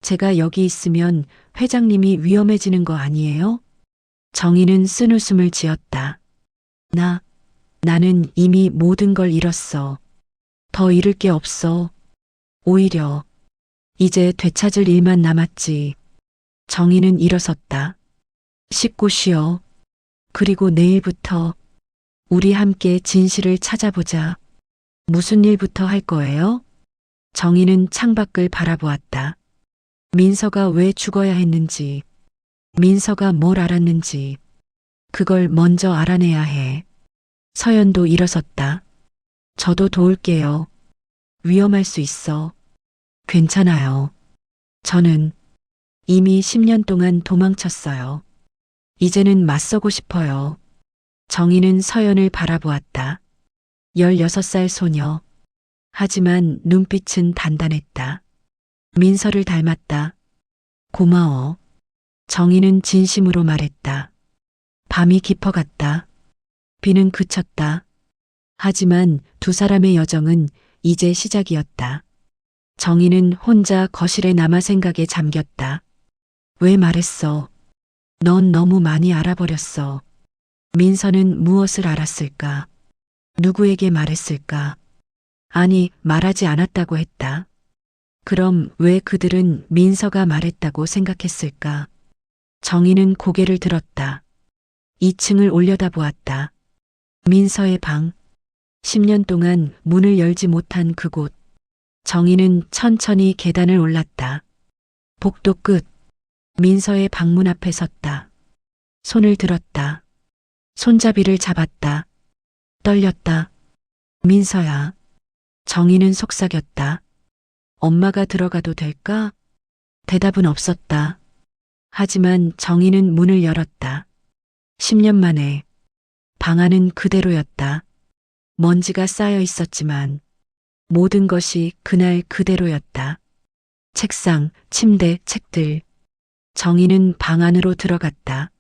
제가 여기 있으면 회장님이 위험해지는 거 아니에요? 정희는 쓴웃음을 지었다. 나는 이미 모든 걸 잃었어. 더 잃을 게 없어. 오히려 이제 되찾을 일만 남았지. 정희는 일어섰다. 씻고 쉬어. 그리고 내일부터 우리 함께 진실을 찾아보자. 무슨 일부터 할 거예요? 정희는 창밖을 바라보았다. 민서가 왜 죽어야 했는지, 민서가 뭘 알았는지, 그걸 먼저 알아내야 해. 서연도 일어섰다. 저도 도울게요. 위험할 수 있어. 괜찮아요. 저는 이미 10년 동안 도망쳤어요. 이제는 맞서고 싶어요. 정희는 서연을 바라보았다. 16살 소녀. 하지만 눈빛은 단단했다. 민서를 닮았다. 고마워. 정희는 진심으로 말했다. 밤이 깊어갔다. 비는 그쳤다. 하지만 두 사람의 여정은 이제 시작이었다. 정희는 혼자 거실에 남아 생각에 잠겼다. 왜 말했어? 넌 너무 많이 알아버렸어. 민서는 무엇을 알았을까? 누구에게 말했을까? 아니, 말하지 않았다고 했다. 그럼 왜 그들은 민서가 말했다고 생각했을까? 정희는 고개를 들었다. 2층을 올려다보았다. 민서의 방. 10년 동안 문을 열지 못한 그곳. 정희는 천천히 계단을 올랐다. 복도 끝. 민서의 방문 앞에 섰다. 손을 들었다. 손잡이를 잡았다. 떨렸다. 민서야. 정희는 속삭였다. 엄마가 들어가도 될까? 대답은 없었다. 하지만 정희는 문을 열었다. 10년 만에 방 안은 그대로였다. 먼지가 쌓여 있었지만 모든 것이 그날 그대로였다. 책상, 침대, 책들. 정희는 방 안으로 들어갔다.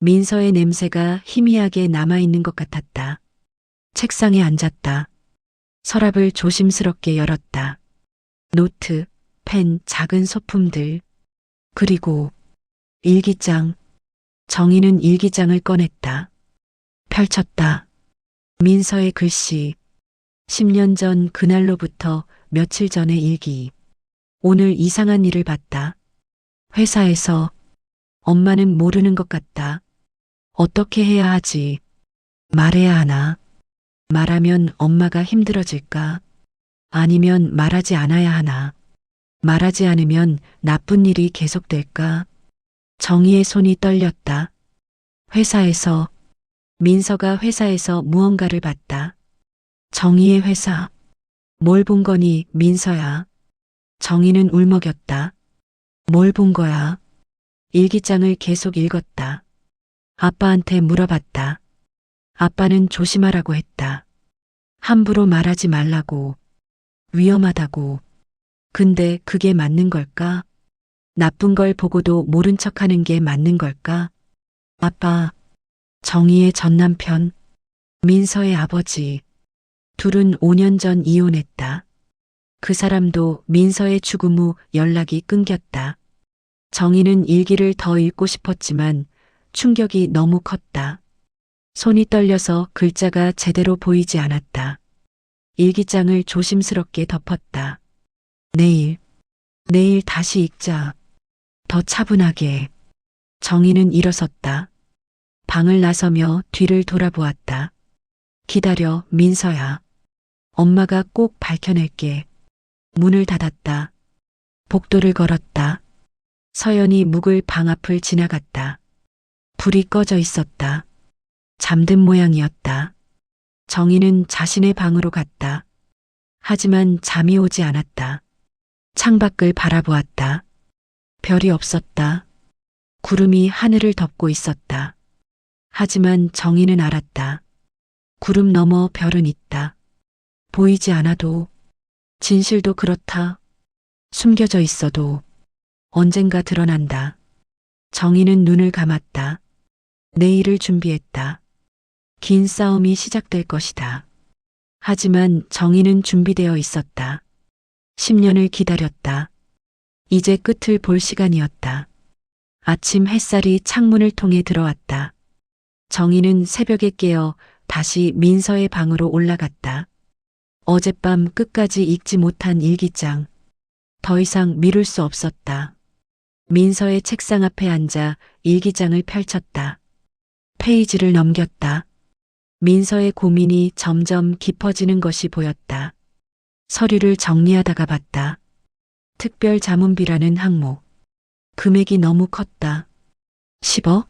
민서의 냄새가 희미하게 남아있는 것 같았다. 책상에 앉았다. 서랍을 조심스럽게 열었다. 노트, 펜, 작은 소품들. 그리고 일기장. 정희는 일기장을 꺼냈다. 펼쳤다. 민서의 글씨. 10년 전 그날로부터 며칠 전의 일기. 오늘 이상한 일을 봤다. 회사에서. 엄마는 모르는 것 같다. 어떻게 해야 하지? 말해야 하나? 말하면 엄마가 힘들어질까? 아니면 말하지 않아야 하나? 말하지 않으면 나쁜 일이 계속될까? 정희의 손이 떨렸다. 회사에서. 민서가 회사에서 무언가를 봤다. 정희의 회사. 뭘 본 거니, 민서야? 정희는 울먹였다. 뭘 본 거야? 일기장을 계속 읽었다. 아빠한테 물어봤다. 아빠는 조심하라고 했다. 함부로 말하지 말라고. 위험하다고. 근데 그게 맞는 걸까? 나쁜 걸 보고도 모른 척하는 게 맞는 걸까? 아빠, 정희의 전남편, 민서의 아버지. 둘은 5년 전 이혼했다. 그 사람도 민서의 죽음 후 연락이 끊겼다. 정희는 일기를 더 읽고 싶었지만 충격이 너무 컸다. 손이 떨려서 글자가 제대로 보이지 않았다. 일기장을 조심스럽게 덮었다. 내일 다시 읽자. 더 차분하게. 정희는 일어섰다. 방을 나서며 뒤를 돌아보았다. 기다려, 민서야. 엄마가 꼭 밝혀낼게. 문을 닫았다. 복도를 걸었다. 서연이 묵을 방 앞을 지나갔다. 불이 꺼져 있었다. 잠든 모양이었다. 정희는 자신의 방으로 갔다. 하지만 잠이 오지 않았다. 창밖을 바라보았다. 별이 없었다. 구름이 하늘을 덮고 있었다. 하지만 정희는 알았다. 구름 너머 별은 있다. 보이지 않아도, 진실도 그렇다. 숨겨져 있어도 언젠가 드러난다. 정희는 눈을 감았다. 내일을 준비했다. 긴 싸움이 시작될 것이다. 하지만 정희는 준비되어 있었다. 10년을 기다렸다. 이제 끝을 볼 시간이었다. 아침 햇살이 창문을 통해 들어왔다. 정희는 새벽에 깨어 다시 민서의 방으로 올라갔다. 어젯밤 끝까지 읽지 못한 일기장. 더 이상 미룰 수 없었다. 민서의 책상 앞에 앉아 일기장을 펼쳤다. 페이지를 넘겼다. 민서의 고민이 점점 깊어지는 것이 보였다. 서류를 정리하다가 봤다. 특별 자문비라는 항목. 금액이 너무 컸다. 10억?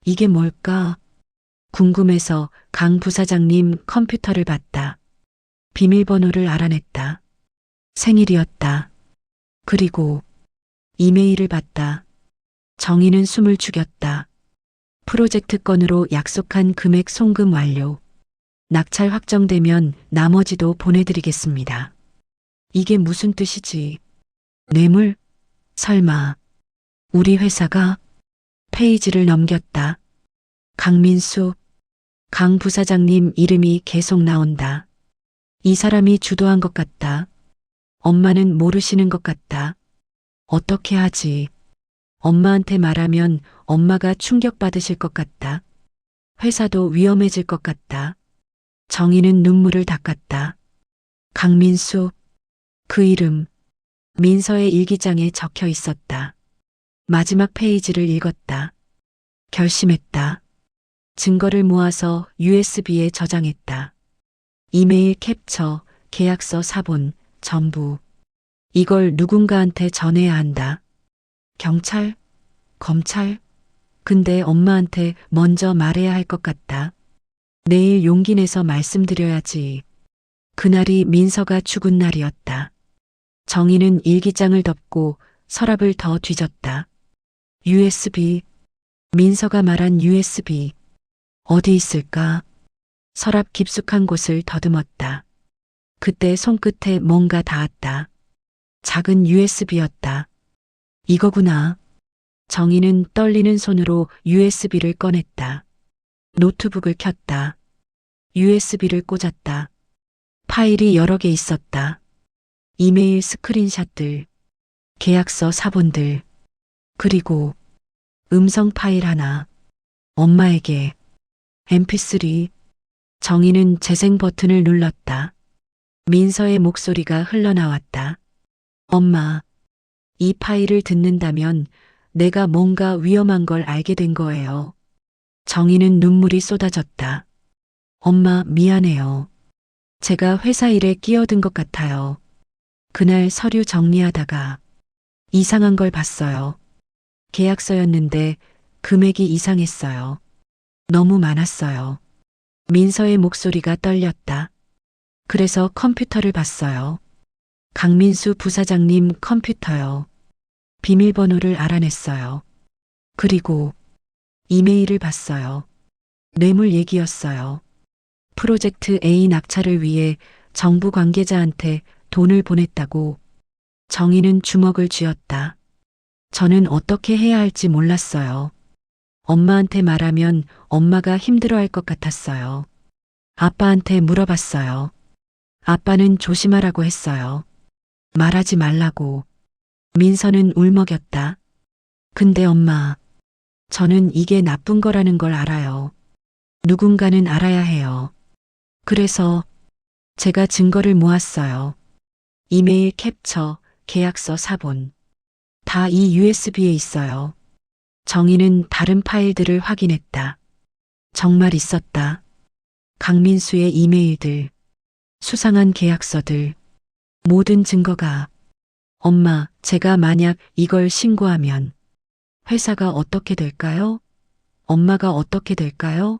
이게 뭘까? 궁금해서 강 부사장님 컴퓨터를 봤다. 비밀번호를 알아냈다. 생일이었다. 그리고 이메일을 봤다. 정희는 숨을 죽였다. 프로젝트 건으로 약속한 금액 송금 완료. 낙찰 확정되면 나머지도 보내드리겠습니다. 이게 무슨 뜻이지? 뇌물? 설마 우리 회사가? 페이지를 넘겼다. 강민수, 강 부사장님 이름이 계속 나온다. 이 사람이 주도한 것 같다. 엄마는 모르시는 것 같다. 어떻게 하지? 엄마한테 말하면 엄마가 충격받으실 것 같다. 회사도 위험해질 것 같다. 정희는 눈물을 닦았다. 강민수, 그 이름, 민서의 일기장에 적혀 있었다. 마지막 페이지를 읽었다. 결심했다. 증거를 모아서 USB에 저장했다. 이메일 캡처, 계약서 사본, 전부. 이걸 누군가한테 전해야 한다. 경찰? 검찰? 근데 엄마한테 먼저 말해야 할 것 같다. 내일 용기 내서 말씀드려야지. 그날이 민서가 죽은 날이었다. 정희는 일기장을 덮고 서랍을 더 뒤졌다. USB. 민서가 말한 USB. 어디 있을까? 서랍 깊숙한 곳을 더듬었다. 그때 손끝에 뭔가 닿았다. 작은 USB였다. 이거구나. 정희는 떨리는 손으로 USB를 꺼냈다. 노트북을 켰다. USB를 꽂았다. 파일이 여러 개 있었다. 이메일 스크린샷들, 계약서 사본들, 그리고 음성 파일 하나. 엄마에게. mp3. 정희는 재생 버튼을 눌렀다. 민서의 목소리가 흘러나왔다. 엄마, 이 파일을 듣는다면 내가 뭔가 위험한 걸 알게 된 거예요. 정희는 눈물이 쏟아졌다. 엄마, 미안해요. 제가 회사 일에 끼어든 것 같아요. 그날 서류 정리하다가 이상한 걸 봤어요. 계약서였는데 금액이 이상했어요. 너무 많았어요. 민서의 목소리가 떨렸다. 그래서 컴퓨터를 봤어요. 강민수 부사장님 컴퓨터요. 비밀번호를 알아냈어요. 그리고 이메일을 봤어요. 뇌물 얘기였어요. 프로젝트 A 낙찰을 위해 정부 관계자한테 돈을 보냈다고. 정희는 주먹을 쥐었다. 저는 어떻게 해야 할지 몰랐어요. 엄마한테 말하면 엄마가 힘들어할 것 같았어요. 아빠한테 물어봤어요. 아빠는 조심하라고 했어요. 말하지 말라고. 민서는 울먹였다. 근데 엄마, 저는 이게 나쁜 거라는 걸 알아요. 누군가는 알아야 해요. 그래서 제가 증거를 모았어요. 이메일 캡처, 계약서 사본. 다 이 USB에 있어요. 정희는 다른 파일들을 확인했다. 정말 있었다. 강민수의 이메일들, 수상한 계약서들, 모든 증거가. 엄마, 제가 만약 이걸 신고하면 회사가 어떻게 될까요? 엄마가 어떻게 될까요?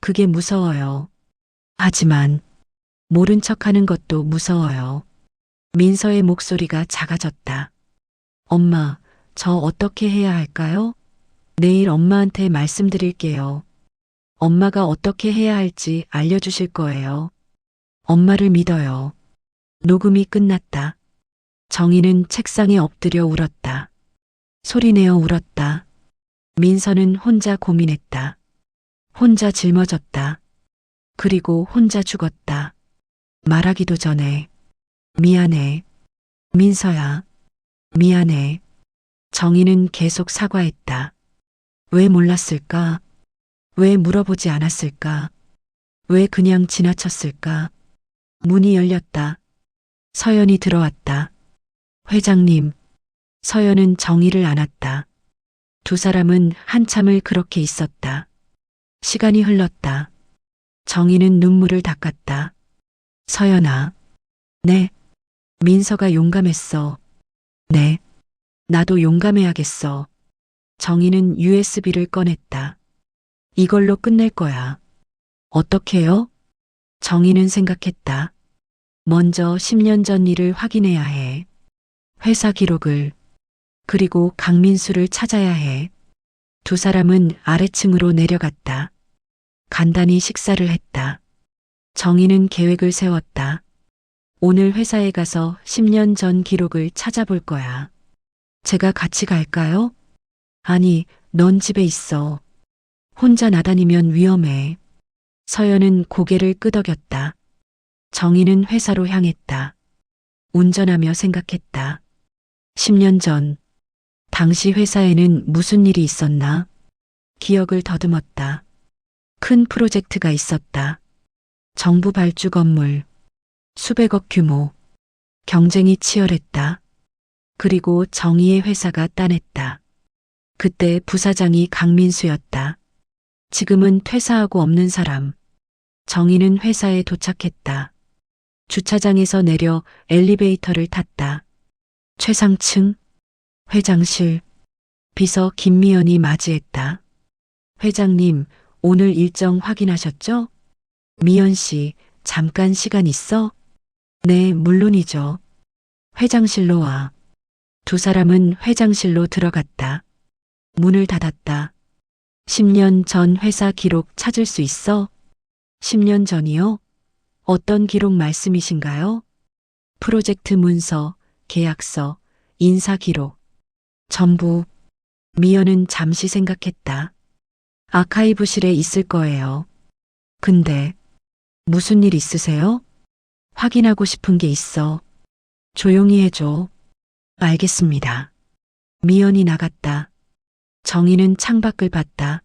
그게 무서워요. 하지만 모른 척하는 것도 무서워요. 민서의 목소리가 작아졌다. 엄마, 저 어떻게 해야 할까요? 내일 엄마한테 말씀드릴게요. 엄마가 어떻게 해야 할지 알려주실 거예요. 엄마를 믿어요. 녹음이 끝났다. 정희는 책상에 엎드려 울었다. 소리내어 울었다. 민서는 혼자 고민했다. 혼자 짊어졌다. 그리고 혼자 죽었다. 말하기도 전에 미안해. 민서야. 미안해. 정희는 계속 사과했다. 왜 몰랐을까? 왜 물어보지 않았을까? 왜 그냥 지나쳤을까? 문이 열렸다. 서연이 들어왔다. 회장님. 서연은 정희를 안았다. 두 사람은 한참을 그렇게 있었다. 시간이 흘렀다. 정희는 눈물을 닦았다. 서연아. 네. 민서가 용감했어. 네. 나도 용감해야겠어. 정희는 USB를 꺼냈다. 이걸로 끝낼 거야. 어떻게요? 정희는 생각했다. 먼저 10년 전 일을 확인해야 해. 회사 기록을. 그리고 강민수를 찾아야 해. 두 사람은 아래층으로 내려갔다. 간단히 식사를 했다. 정희는 계획을 세웠다. 오늘 회사에 가서 10년 전 기록을 찾아볼 거야. 제가 같이 갈까요? 아니, 넌 집에 있어. 혼자 나다니면 위험해. 서연은 고개를 끄덕였다. 정희는 회사로 향했다. 운전하며 생각했다. 10년 전, 당시 회사에는 무슨 일이 있었나? 기억을 더듬었다. 큰 프로젝트가 있었다. 정부 발주 건물, 수백억 규모, 경쟁이 치열했다. 그리고 정의의 회사가 따냈다. 그때 부사장이 강민수였다. 지금은 퇴사하고 없는 사람. 정의는 회사에 도착했다. 주차장에서 내려 엘리베이터를 탔다. 최상층, 회장실, 비서 김미연이 맞이했다. 회장님, 오늘 일정 확인하셨죠? 미연 씨, 잠깐 시간 있어? 네, 물론이죠. 회장실로 와. 두 사람은 회장실로 들어갔다. 문을 닫았다. 10년 전 회사 기록 찾을 수 있어? 10년 전이요? 어떤 기록 말씀이신가요? 프로젝트 문서, 계약서, 인사 기록. 전부. 미연은 잠시 생각했다. 아카이브실에 있을 거예요. 근데 무슨 일 있으세요? 확인하고 싶은 게 있어. 조용히 해줘. 알겠습니다. 미연이 나갔다. 정희는 창밖을 봤다.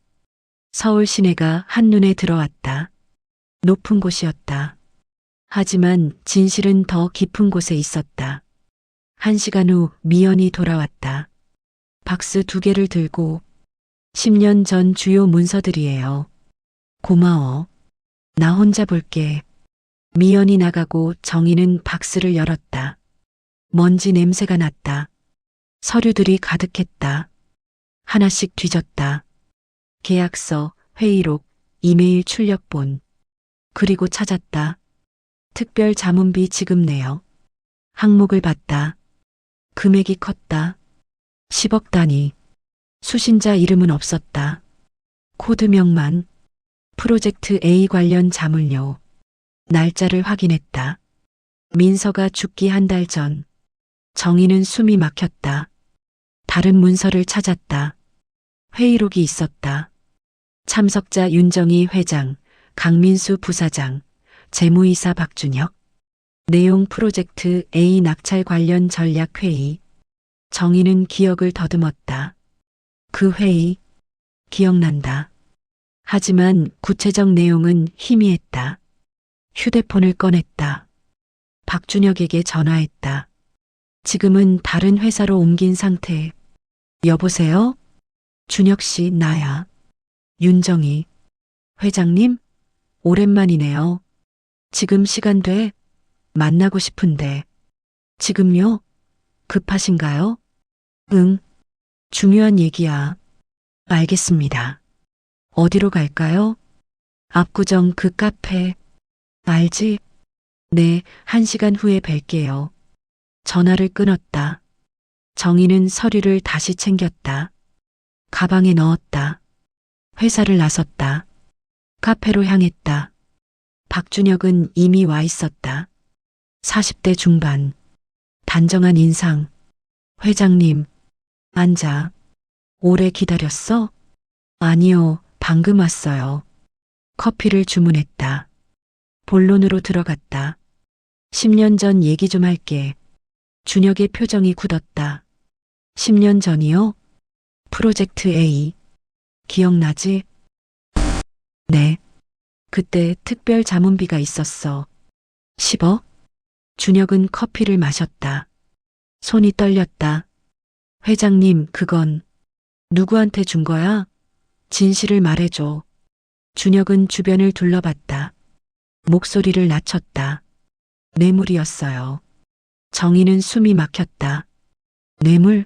서울 시내가 한눈에 들어왔다. 높은 곳이었다. 하지만 진실은 더 깊은 곳에 있었다. 1시간 후 미연이 돌아왔다. 박스 2개를 들고 10년 전 주요 문서들이에요. 고마워. 나 혼자 볼게. 미연이 나가고 정희는 박스를 열었다. 먼지 냄새가 났다. 서류들이 가득했다. 하나씩 뒤졌다. 계약서, 회의록, 이메일 출력본. 그리고 찾았다. 특별 자문비 지급 내역. 항목을 봤다. 금액이 컸다. 10억 단위. 수신자 이름은 없었다. 코드명만. 프로젝트 A 관련 자물료. 날짜를 확인했다. 민서가 죽기 1달 전. 정희는 숨이 막혔다. 다른 문서를 찾았다. 회의록이 있었다. 참석자 윤정희 회장, 강민수 부사장, 재무이사 박준혁. 내용 프로젝트 A 낙찰 관련 전략 회의. 정희는 기억을 더듬었다. 그 회의, 기억난다. 하지만 구체적 내용은 희미했다. 휴대폰을 꺼냈다. 박준혁에게 전화했다. 지금은 다른 회사로 옮긴 상태. 여보세요? 준혁 씨, 나야. 윤정희. 회장님? 오랜만이네요. 지금 시간 돼? 만나고 싶은데. 지금요? 급하신가요? 응. 중요한 얘기야. 알겠습니다. 어디로 갈까요? 압구정 그 카페. 알지? 네, 1시간 후에 뵐게요. 전화를 끊었다. 정희는 서류를 다시 챙겼다. 가방에 넣었다. 회사를 나섰다. 카페로 향했다. 박준혁은 이미 와 있었다. 40대 중반. 단정한 인상. 회장님, 앉아. 오래 기다렸어? 아니요, 방금 왔어요. 커피를 주문했다. 본론으로 들어갔다. 10년 전 얘기 좀 할게. 준혁의 표정이 굳었다. 10년 전이요? 프로젝트 A. 기억나지? 네. 그때 특별 자문비가 있었어. 10억? 준혁은 커피를 마셨다. 손이 떨렸다. 회장님, 그건 누구한테 준 거야? 진실을 말해줘. 준혁은 주변을 둘러봤다. 목소리를 낮췄다. 뇌물이었어요. 정희는 숨이 막혔다. 뇌물?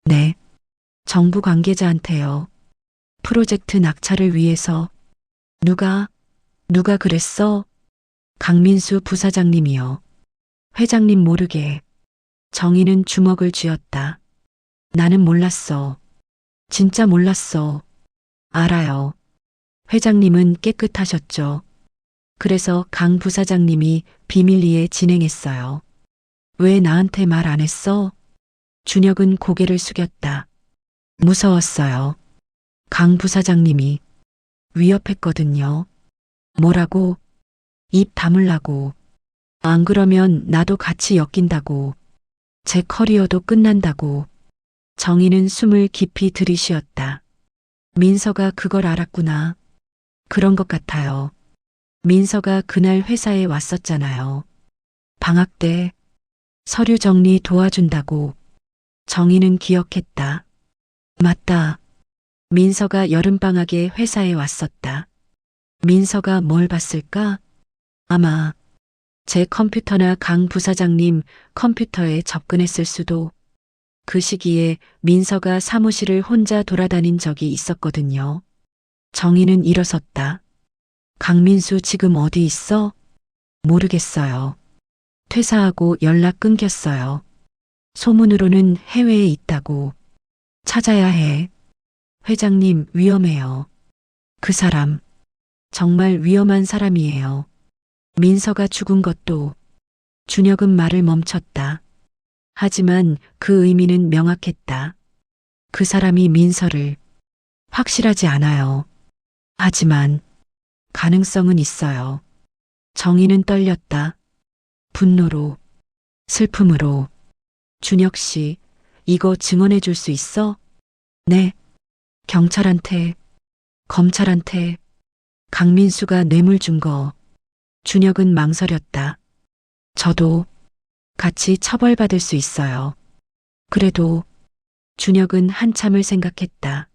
네. 정부 관계자한테요. 프로젝트 낙찰을 위해서. 누가 그랬어? 강민수 부사장님이요. 회장님 모르게. 정희는 주먹을 쥐었다. 나는 몰랐어. 진짜 몰랐어. 알아요. 회장님은 깨끗하셨죠. 그래서 강 부사장님이 비밀리에 진행했어요. 왜 나한테 말 안 했어? 준혁은 고개를 숙였다. 무서웠어요. 강 부사장님이 위협했거든요. 뭐라고? 입 다물라고. 안 그러면 나도 같이 엮인다고. 제 커리어도 끝난다고. 정희는 숨을 깊이 들이쉬었다. 민서가 그걸 알았구나. 그런 것 같아요. 민서가 그날 회사에 왔었잖아요. 방학 때 서류 정리 도와준다고. 정희는 기억했다. 맞다. 민서가 여름방학에 회사에 왔었다. 민서가 뭘 봤을까? 아마 제 컴퓨터나 강 부사장님 컴퓨터에 접근했을 수도. 그 시기에 민서가 사무실을 혼자 돌아다닌 적이 있었거든요. 정희는 일어섰다. 강민수 지금 어디 있어? 모르겠어요. 퇴사하고 연락 끊겼어요. 소문으로는 해외에 있다고. 찾아야 해. 회장님, 위험해요. 그 사람, 정말 위험한 사람이에요. 민서가 죽은 것도. 준혁은 말을 멈췄다. 하지만 그 의미는 명확했다. 그 사람이 민서를. 확실하지 않아요. 하지만 가능성은 있어요. 정희는 떨렸다. 분노로, 슬픔으로. 준혁 씨, 이거 증언해 줄 수 있어? 네. 경찰한테, 검찰한테. 강민수가 뇌물 준 거. 준혁은 망설였다. 저도 같이 처벌받을 수 있어요. 그래도. 준혁은 한참을 생각했다.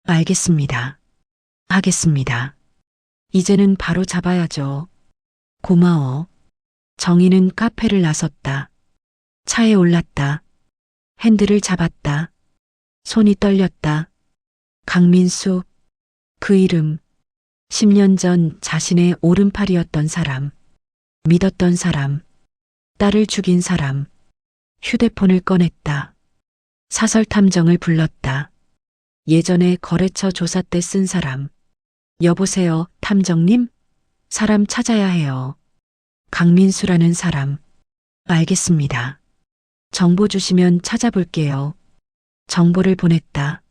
알겠습니다. 하겠습니다. 이제는 바로 잡아야죠. 고마워. 정희는 카페를 나섰다. 차에 올랐다. 핸들을 잡았다. 손이 떨렸다. 강민수. 그 이름. 10년 전 자신의 오른팔이었던 사람. 믿었던 사람. 딸을 죽인 사람. 휴대폰을 꺼냈다. 사설 탐정을 불렀다. 예전에 거래처 조사 때 쓴 사람. 여보세요, 탐정님? 사람 찾아야 해요. 강민수라는 사람. 알겠습니다. 정보 주시면 찾아볼게요. 정보를 보냈다.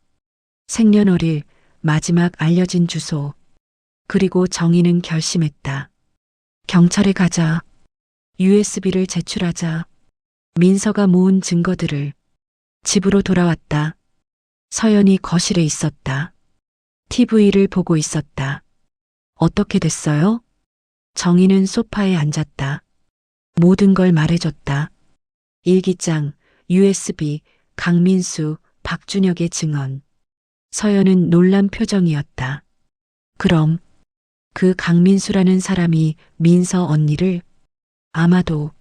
생년월일, 마지막 알려진 주소. 그리고 정희는 결심했다. 경찰에 가자. USB를 제출하자. 민서가 모은 증거들을. 집으로 돌아왔다. 서연이 거실에 있었다. TV를 보고 있었다. 어떻게 됐어요? 정희는 소파에 앉았다. 모든 걸 말해줬다. 일기장, USB, 강민수, 박준혁의 증언. 서연은 놀란 표정이었다. 그럼 그 강민수라는 사람이 민서 언니를. 아마도.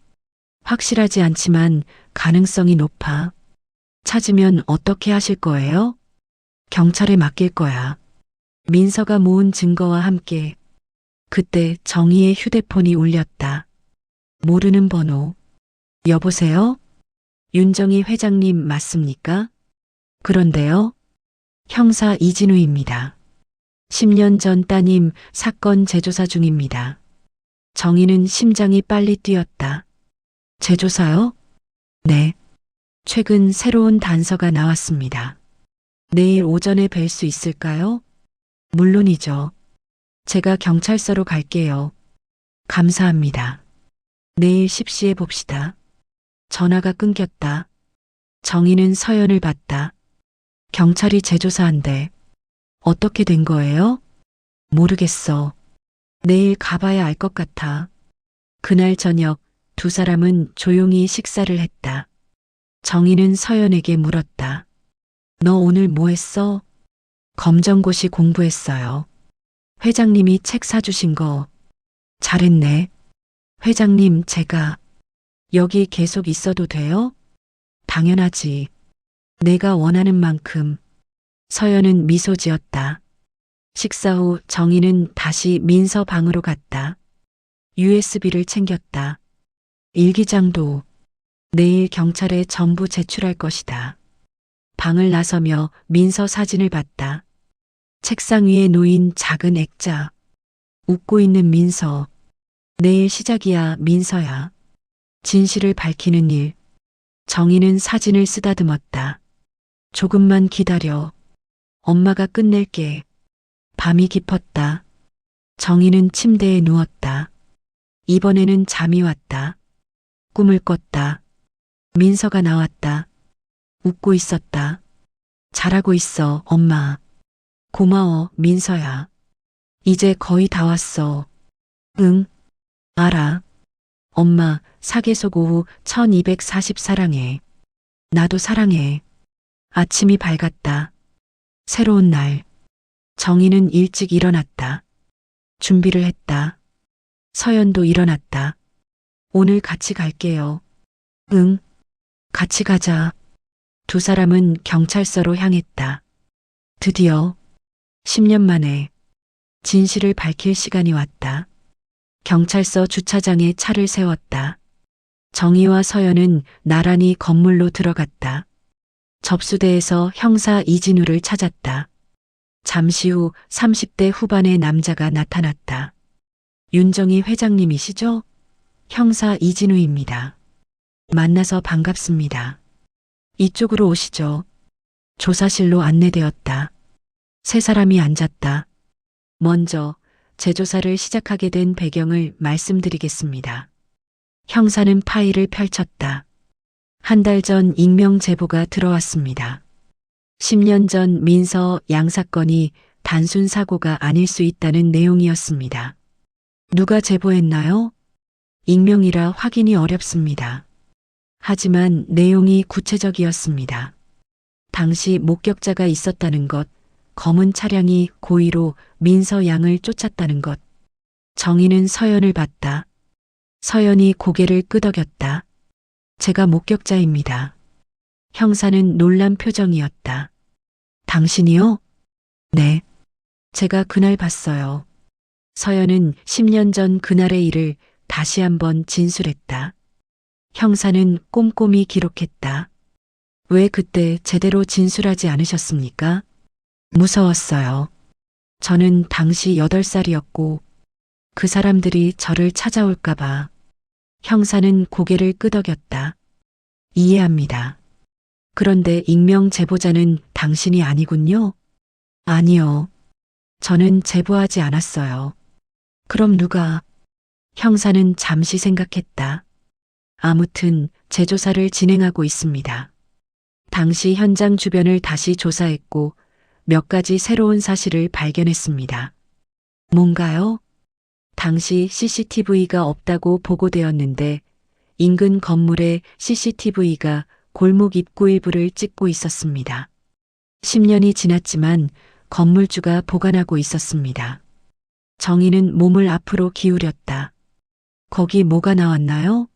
확실하지 않지만 가능성이 높아. 찾으면 어떻게 하실 거예요? 경찰에 맡길 거야. 민서가 모은 증거와 함께. 그때 정희의 휴대폰이 울렸다. 모르는 번호. 여보세요? 윤정희 회장님 맞습니까? 그런데요? 형사 이진우입니다. 10년 전 따님 사건 재조사 중입니다. 정희는 심장이 빨리 뛰었다. 재조사요? 네. 최근 새로운 단서가 나왔습니다. 내일 오전에 뵐 수 있을까요? 물론이죠. 제가 경찰서로 갈게요. 감사합니다. 내일 10시에 봅시다. 전화가 끊겼다. 정희는 서연을 봤다. 경찰이 재조사한대. 어떻게 된 거예요? 모르겠어. 내일 가봐야 알 것 같아. 그날 저녁 두 사람은 조용히 식사를 했다. 정희는 서연에게 물었다. 너 오늘 뭐 했어? 검정고시 공부했어요. 회장님이 책 사주신 거. 잘했네. 회장님, 제가 여기 계속 있어도 돼요? 당연하지. 내가 원하는 만큼. 서연은 미소 지었다. 식사 후 정희는 다시 민서 방으로 갔다. USB를 챙겼다. 일기장도 내일 경찰에 전부 제출할 것이다. 방을 나서며 민서 사진을 봤다. 책상 위에 놓인 작은 액자. 웃고 있는 민서. 내일 시작이야, 민서야. 진실을 밝히는 일. 정희는 사진을 쓰다듬었다. 조금만 기다려. 엄마가 끝낼게. 밤이 깊었다. 정희는 침대에 누웠다. 이번에는 잠이 왔다. 꿈을 꿨다. 민서가 나왔다. 웃고 있었다. 잘하고 있어, 엄마. 고마워, 민서야. 이제 거의 다 왔어. 응, 알아. 엄마, 사계속 오후 1240 사랑해. 나도 사랑해. 아침이 밝았다. 새로운 날. 정희는 일찍 일어났다. 준비를 했다. 서연도 일어났다. 오늘 같이 갈게요. 응, 같이 가자. 두 사람은 경찰서로 향했다. 드디어 10년 만에 진실을 밝힐 시간이 왔다. 경찰서 주차장에 차를 세웠다. 정희와 서연은 나란히 건물로 들어갔다. 접수대에서 형사 이진우를 찾았다. 잠시 후 30대 후반의 남자가 나타났다. 윤정희 회장님이시죠? 형사 이진우입니다. 만나서 반갑습니다. 이쪽으로 오시죠. 조사실로 안내되었다. 세 사람이 앉았다. 먼저 재조사를 시작하게 된 배경을 말씀드리겠습니다. 형사는 파일을 펼쳤다. 한 달 전 익명 제보가 들어왔습니다. 10년 전 민서 양 사건이 단순 사고가 아닐 수 있다는 내용이었습니다. 누가 제보했나요? 익명이라 확인이 어렵습니다. 하지만 내용이 구체적이었습니다. 당시 목격자가 있었다는 것, 검은 차량이 고의로 민서 양을 쫓았다는 것. 정희는 서연을 봤다. 서연이 고개를 끄덕였다. 제가 목격자입니다. 형사는 놀란 표정이었다. 당신이요? 네. 제가 그날 봤어요. 서연은 10년 전 그날의 일을 다시 한번 진술했다. 형사는 꼼꼼히 기록했다. 왜 그때 제대로 진술하지 않으셨습니까? 무서웠어요. 저는 당시 8살이었고 그 사람들이 저를 찾아올까봐. 형사는 고개를 끄덕였다. 이해합니다. 그런데 익명 제보자는 당신이 아니군요? 아니요. 저는 제보하지 않았어요. 그럼 누가? 형사는 잠시 생각했다. 아무튼 재조사를 진행하고 있습니다. 당시 현장 주변을 다시 조사했고 몇 가지 새로운 사실을 발견했습니다. 뭔가요? 당시 CCTV가 없다고 보고되었는데 인근 건물의 CCTV가 골목 입구 일부를 찍고 있었습니다. 10년이 지났지만 건물주가 보관하고 있었습니다. 정희는 몸을 앞으로 기울였다. 거기 뭐가 나왔나요?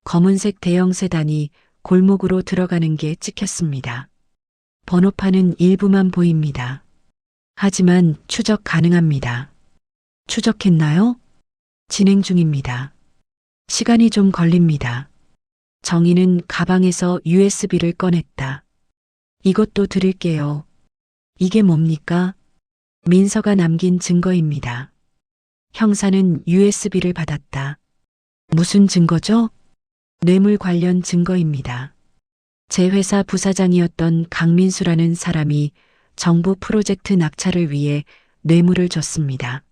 검은색 대형 세단이 골목으로 들어가는 게 찍혔습니다. 번호판은 일부만 보입니다. 하지만 추적 가능합니다. 추적했나요? 진행 중입니다. 시간이 좀 걸립니다. 정희는 가방에서 USB를 꺼냈다. 이것도 드릴게요. 이게 뭡니까? 민서가 남긴 증거입니다. 형사는 USB를 받았다. 무슨 증거죠? 뇌물 관련 증거입니다. 제 회사 부사장이었던 강민수라는 사람이 정부 프로젝트 낙찰을 위해 뇌물을 줬습니다.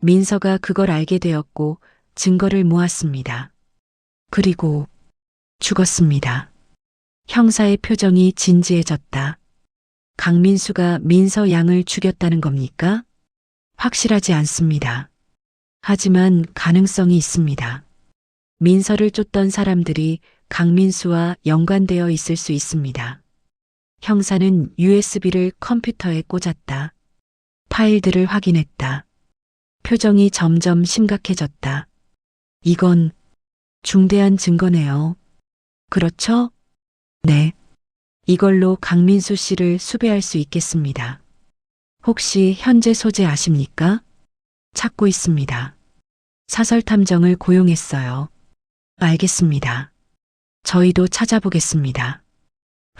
민서가 그걸 알게 되었고 증거를 모았습니다. 그리고 죽었습니다. 형사의 표정이 진지해졌다. 강민수가 민서 양을 죽였다는 겁니까? 확실하지 않습니다. 하지만 가능성이 있습니다. 민서를 쫓던 사람들이 강민수와 연관되어 있을 수 있습니다. 형사는 USB를 컴퓨터에 꽂았다. 파일들을 확인했다. 표정이 점점 심각해졌다. 이건 중대한 증거네요. 그렇죠? 네. 이걸로 강민수 씨를 수배할 수 있겠습니다. 혹시 현재 소재 아십니까? 찾고 있습니다. 사설 탐정을 고용했어요. 알겠습니다. 저희도 찾아보겠습니다.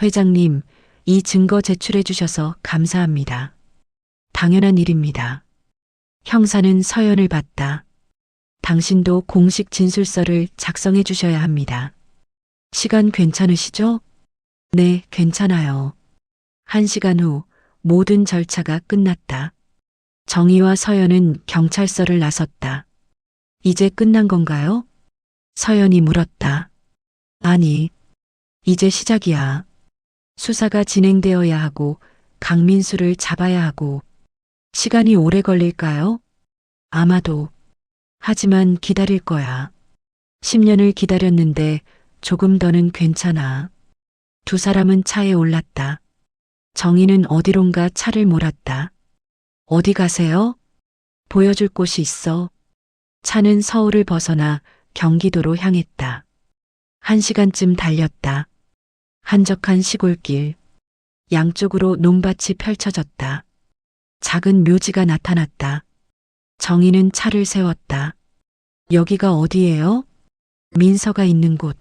회장님, 이 증거 제출해 주셔서 감사합니다. 당연한 일입니다. 형사는 서연을 봤다. 당신도 공식 진술서를 작성해 주셔야 합니다. 시간 괜찮으시죠? 네, 괜찮아요. 1시간 후 모든 절차가 끝났다. 정희와 서연은 경찰서를 나섰다. 이제 끝난 건가요? 서연이 물었다. 아니, 이제 시작이야. 수사가 진행되어야 하고 강민수를 잡아야 하고 시간이 오래 걸릴까요? 아마도. 하지만 기다릴 거야. 10년을 기다렸는데 조금 더는 괜찮아. 두 사람은 차에 올랐다. 정희는 어디론가 차를 몰았다. 어디 가세요? 보여줄 곳이 있어. 차는 서울을 벗어나 경기도로 향했다. 1시간쯤 달렸다. 한적한 시골길. 양쪽으로 논밭이 펼쳐졌다. 작은 묘지가 나타났다. 정희는 차를 세웠다. 여기가 어디예요? 민서가 있는 곳.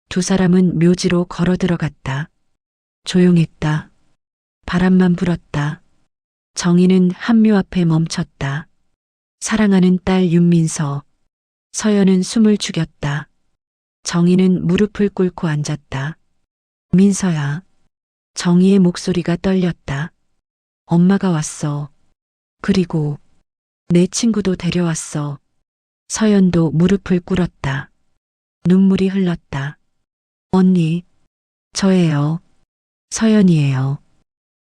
두 사람은 묘지로 걸어 들어갔다. 조용했다. 바람만 불었다. 정희는 한 묘 앞에 멈췄다. 사랑하는 딸 윤민서. 서연은 숨을 죽였다. 정희는 무릎을 꿇고 앉았다. 민서야. 정희의 목소리가 떨렸다. 엄마가 왔어. 그리고 내 친구도 데려왔어. 서연도 무릎을 꿇었다. 눈물이 흘렀다. 언니, 저예요. 서연이에요.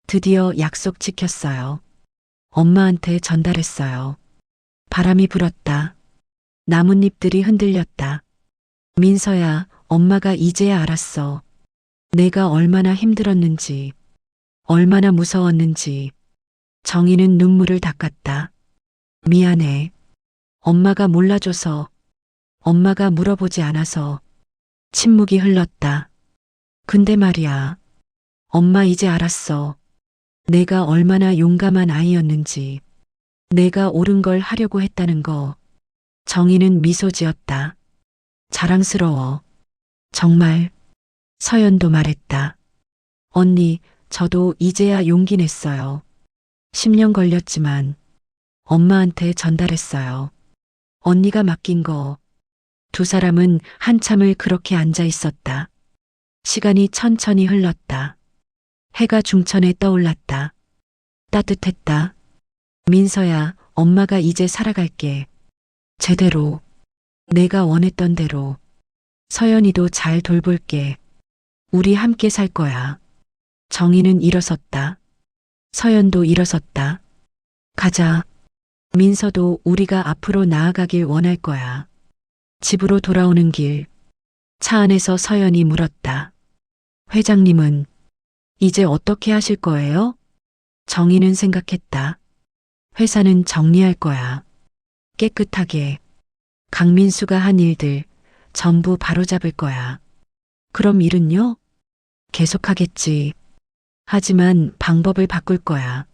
드디어 약속 지켰어요. 엄마한테 전달했어요. 바람이 불었다. 나뭇잎들이 흔들렸다. 민서야, 엄마가 이제야 알았어. 내가 얼마나 힘들었는지, 얼마나 무서웠는지. 정희는 눈물을 닦았다. 미안해. 엄마가 몰라줘서, 엄마가 물어보지 않아서. 침묵이 흘렀다. 근데 말이야. 엄마 이제 알았어. 내가 얼마나 용감한 아이였는지. 내가 옳은 걸 하려고 했다는 거. 정희는 미소 지었다. 자랑스러워. 정말. 서연도 말했다. 언니, 저도 이제야 용기 냈어요. 10년 걸렸지만 엄마한테 전달했어요. 언니가 맡긴 거. 두 사람은 한참을 그렇게 앉아 있었다. 시간이 천천히 흘렀다. 해가 중천에 떠올랐다. 따뜻했다. 민서야, 엄마가 이제 살아갈게. 제대로. 내가 원했던 대로. 서연이도 잘 돌볼게. 우리 함께 살 거야. 정희는 일어섰다. 서연도 일어섰다. 가자. 민서도 우리가 앞으로 나아가길 원할 거야. 집으로 돌아오는 길. 차 안에서 서연이 물었다. 회장님은 이제 어떻게 하실 거예요? 정희는 생각했다. 회사는 정리할 거야. 깨끗하게. 강민수가 한 일들 전부 바로잡을 거야. 그럼 일은요? 계속하겠지. 하지만 방법을 바꿀 거야.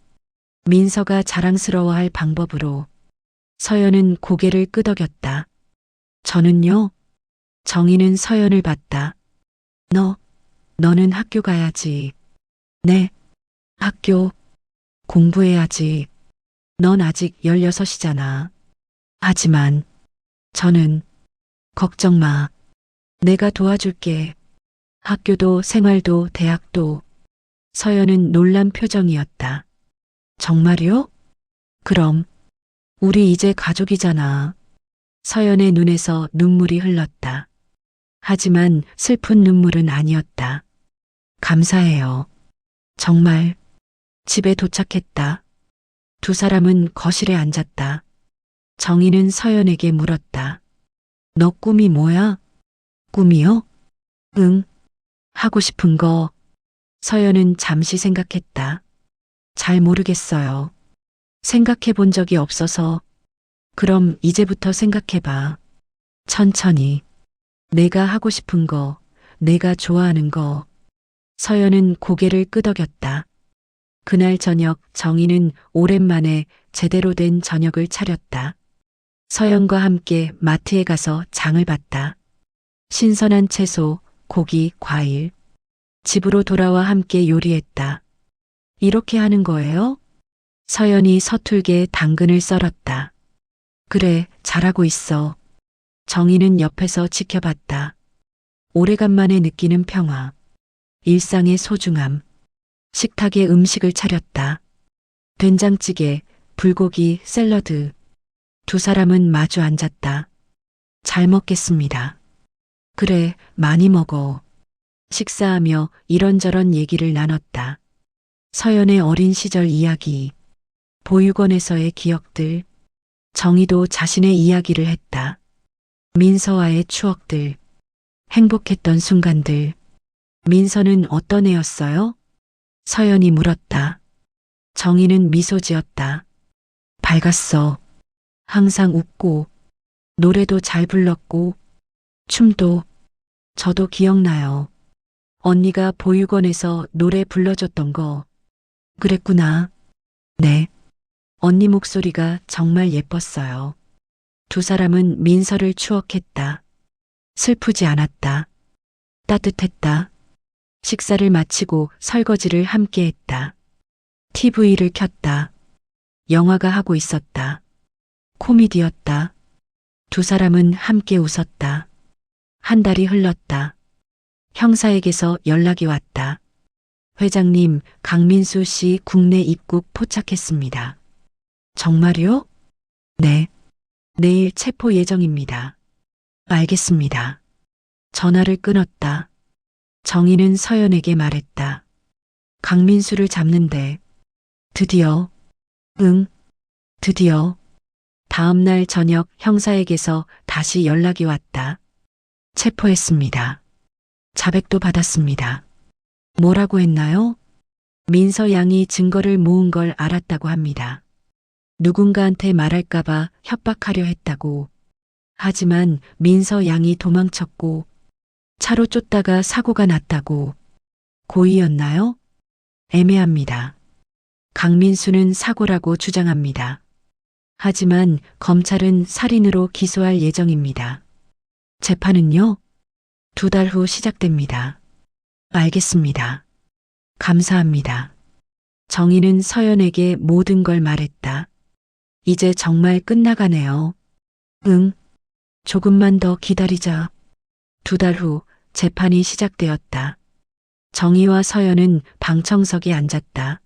민서가 자랑스러워할 방법으로. 서연은 고개를 끄덕였다. 저는요? 정희는 서연을 봤다. 너는 학교 가야지. 네, 학교. 공부해야지. 넌 아직 16이잖아. 하지만 저는 걱정 마. 내가 도와줄게. 학교도 생활도 대학도. 서연은 놀란 표정이었다. 정말요? 그럼 우리 이제 가족이잖아. 서연의 눈에서 눈물이 흘렀다. 하지만 슬픈 눈물은 아니었다. 감사해요. 정말. 집에 도착했다. 두 사람은 거실에 앉았다. 정희는 서연에게 물었다. 너 꿈이 뭐야? 꿈이요? 응. 하고 싶은 거. 서연은 잠시 생각했다. 잘 모르겠어요. 생각해 본 적이 없어서. 그럼 이제부터 생각해봐. 천천히. 내가 하고 싶은 거, 내가 좋아하는 거. 서연은 고개를 끄덕였다. 그날 저녁 정희는 오랜만에 제대로 된 저녁을 차렸다. 서연과 함께 마트에 가서 장을 봤다. 신선한 채소, 고기, 과일. 집으로 돌아와 함께 요리했다. 이렇게 하는 거예요? 서연이 서툴게 당근을 썰었다. 그래, 잘하고 있어. 정희는 옆에서 지켜봤다. 오래간만에 느끼는 평화. 일상의 소중함. 식탁에 음식을 차렸다. 된장찌개, 불고기, 샐러드. 두 사람은 마주 앉았다. 잘 먹겠습니다. 그래, 많이 먹어. 식사하며 이런저런 얘기를 나눴다. 서연의 어린 시절 이야기, 보육원에서의 기억들, 정희도 자신의 이야기를 했다. 민서와의 추억들, 행복했던 순간들. 민서는 어떤 애였어요? 서연이 물었다. 정희는 미소 지었다. 밝았어. 항상 웃고, 노래도 잘 불렀고, 춤도. 저도 기억나요. 언니가 보육원에서 노래 불러줬던 거. 그랬구나. 네. 언니 목소리가 정말 예뻤어요. 두 사람은 민서를 추억했다. 슬프지 않았다. 따뜻했다. 식사를 마치고 설거지를 함께 했다. TV를 켰다. 영화가 하고 있었다. 코미디였다. 두 사람은 함께 웃었다. 한 달이 흘렀다. 형사에게서 연락이 왔다. 회장님, 강민수 씨 국내 입국 포착했습니다. 정말요? 네. 내일 체포 예정입니다. 알겠습니다. 전화를 끊었다. 정희는 서연에게 말했다. 강민수를 잡는데. 드디어. 응. 드디어. 다음 날 저녁 형사에게서 다시 연락이 왔다. 체포했습니다. 자백도 받았습니다. 뭐라고 했나요? 민서 양이 증거를 모은 걸 알았다고 합니다. 누군가한테 말할까봐 협박하려 했다고. 하지만 민서 양이 도망쳤고 차로 쫓다가 사고가 났다고. 고의였나요? 애매합니다. 강민수는 사고라고 주장합니다. 하지만 검찰은 살인으로 기소할 예정입니다. 재판은요? 2달 후 시작됩니다. 알겠습니다. 감사합니다. 정희는 서연에게 모든 걸 말했다. 이제 정말 끝나가네요. 응. 조금만 더 기다리자. 2달 후 재판이 시작되었다. 정희와 서연은 방청석에 앉았다.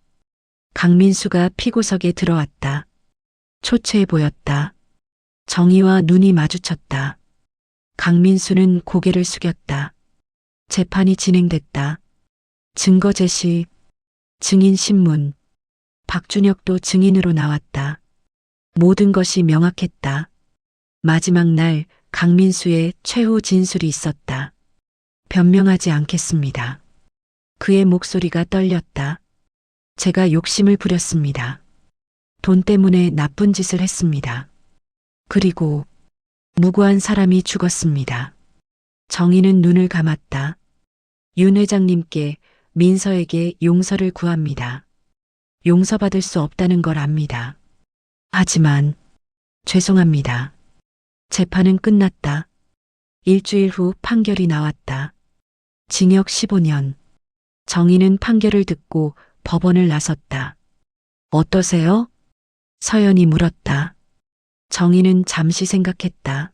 강민수가 피고석에 들어왔다. 초췌해 보였다. 정희와 눈이 마주쳤다. 강민수는 고개를 숙였다. 재판이 진행됐다. 증거 제시, 증인 신문, 박준혁도 증인으로 나왔다. 모든 것이 명확했다. 마지막 날 강민수의 최후 진술이 있었다. 변명하지 않겠습니다. 그의 목소리가 떨렸다. 제가 욕심을 부렸습니다. 돈 때문에 나쁜 짓을 했습니다. 그리고 무고한 사람이 죽었습니다. 정희는 눈을 감았다. 윤 회장님께 민서에게 용서를 구합니다. 용서받을 수 없다는 걸 압니다. 하지만 죄송합니다. 재판은 끝났다. 일주일 후 판결이 나왔다. 징역 15년. 정희는 판결을 듣고 법원을 나섰다. 어떠세요? 서연이 물었다. 정희는 잠시 생각했다.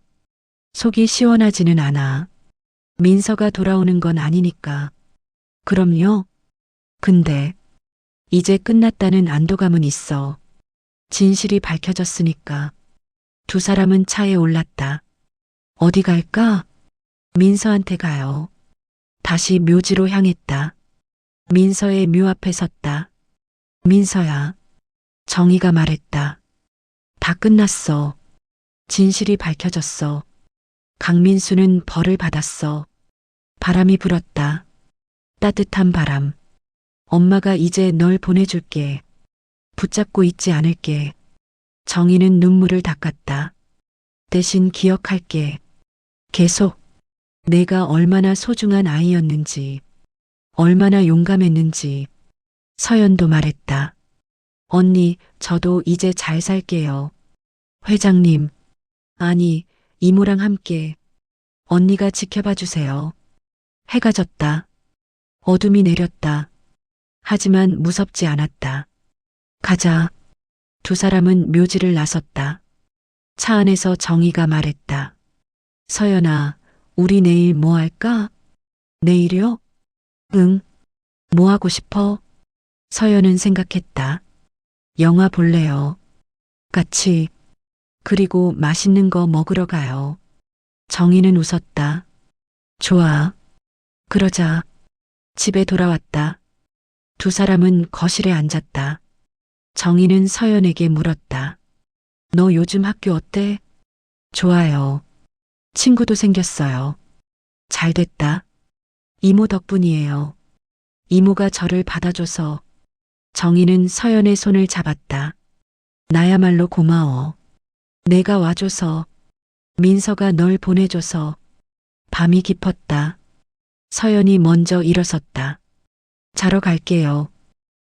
속이 시원하지는 않아. 민서가 돌아오는 건 아니니까. 그럼요. 근데 이제 끝났다는 안도감은 있어. 진실이 밝혀졌으니까. 두 사람은 차에 올랐다. 어디 갈까? 민서한테 가요. 다시 묘지로 향했다. 민서의 묘 앞에 섰다. 민서야. 정희가 말했다. 다 끝났어. 진실이 밝혀졌어. 강민수는 벌을 받았어. 바람이 불었다. 따뜻한 바람. 엄마가 이제 널 보내줄게. 붙잡고 있지 않을게. 정희는 눈물을 닦았다. 대신 기억할게. 계속 내가 얼마나 소중한 아이였는지, 얼마나 용감했는지. 서연도 말했다. 언니, 저도 이제 잘 살게요. 회장님, 아니, 이모랑 함께. 언니가 지켜봐 주세요. 해가 졌다. 어둠이 내렸다. 하지만 무섭지 않았다. 가자. 두 사람은 묘지를 나섰다. 차 안에서 정희가 말했다. 서연아, 우리 내일 뭐 할까? 내일이요? 응. 뭐 하고 싶어? 서연은 생각했다. 영화 볼래요. 같이. 그리고 맛있는 거 먹으러 가요. 정희는 웃었다. 좋아. 그러자. 집에 돌아왔다. 두 사람은 거실에 앉았다. 정희는 서연에게 물었다. 너 요즘 학교 어때? 좋아요. 친구도 생겼어요. 잘 됐다. 이모 덕분이에요. 이모가 저를 받아줘서. 정희는 서연의 손을 잡았다. 나야말로 고마워. 내가 와줘서. 민서가 널 보내줘서. 밤이 깊었다. 서연이 먼저 일어섰다. 자러 갈게요.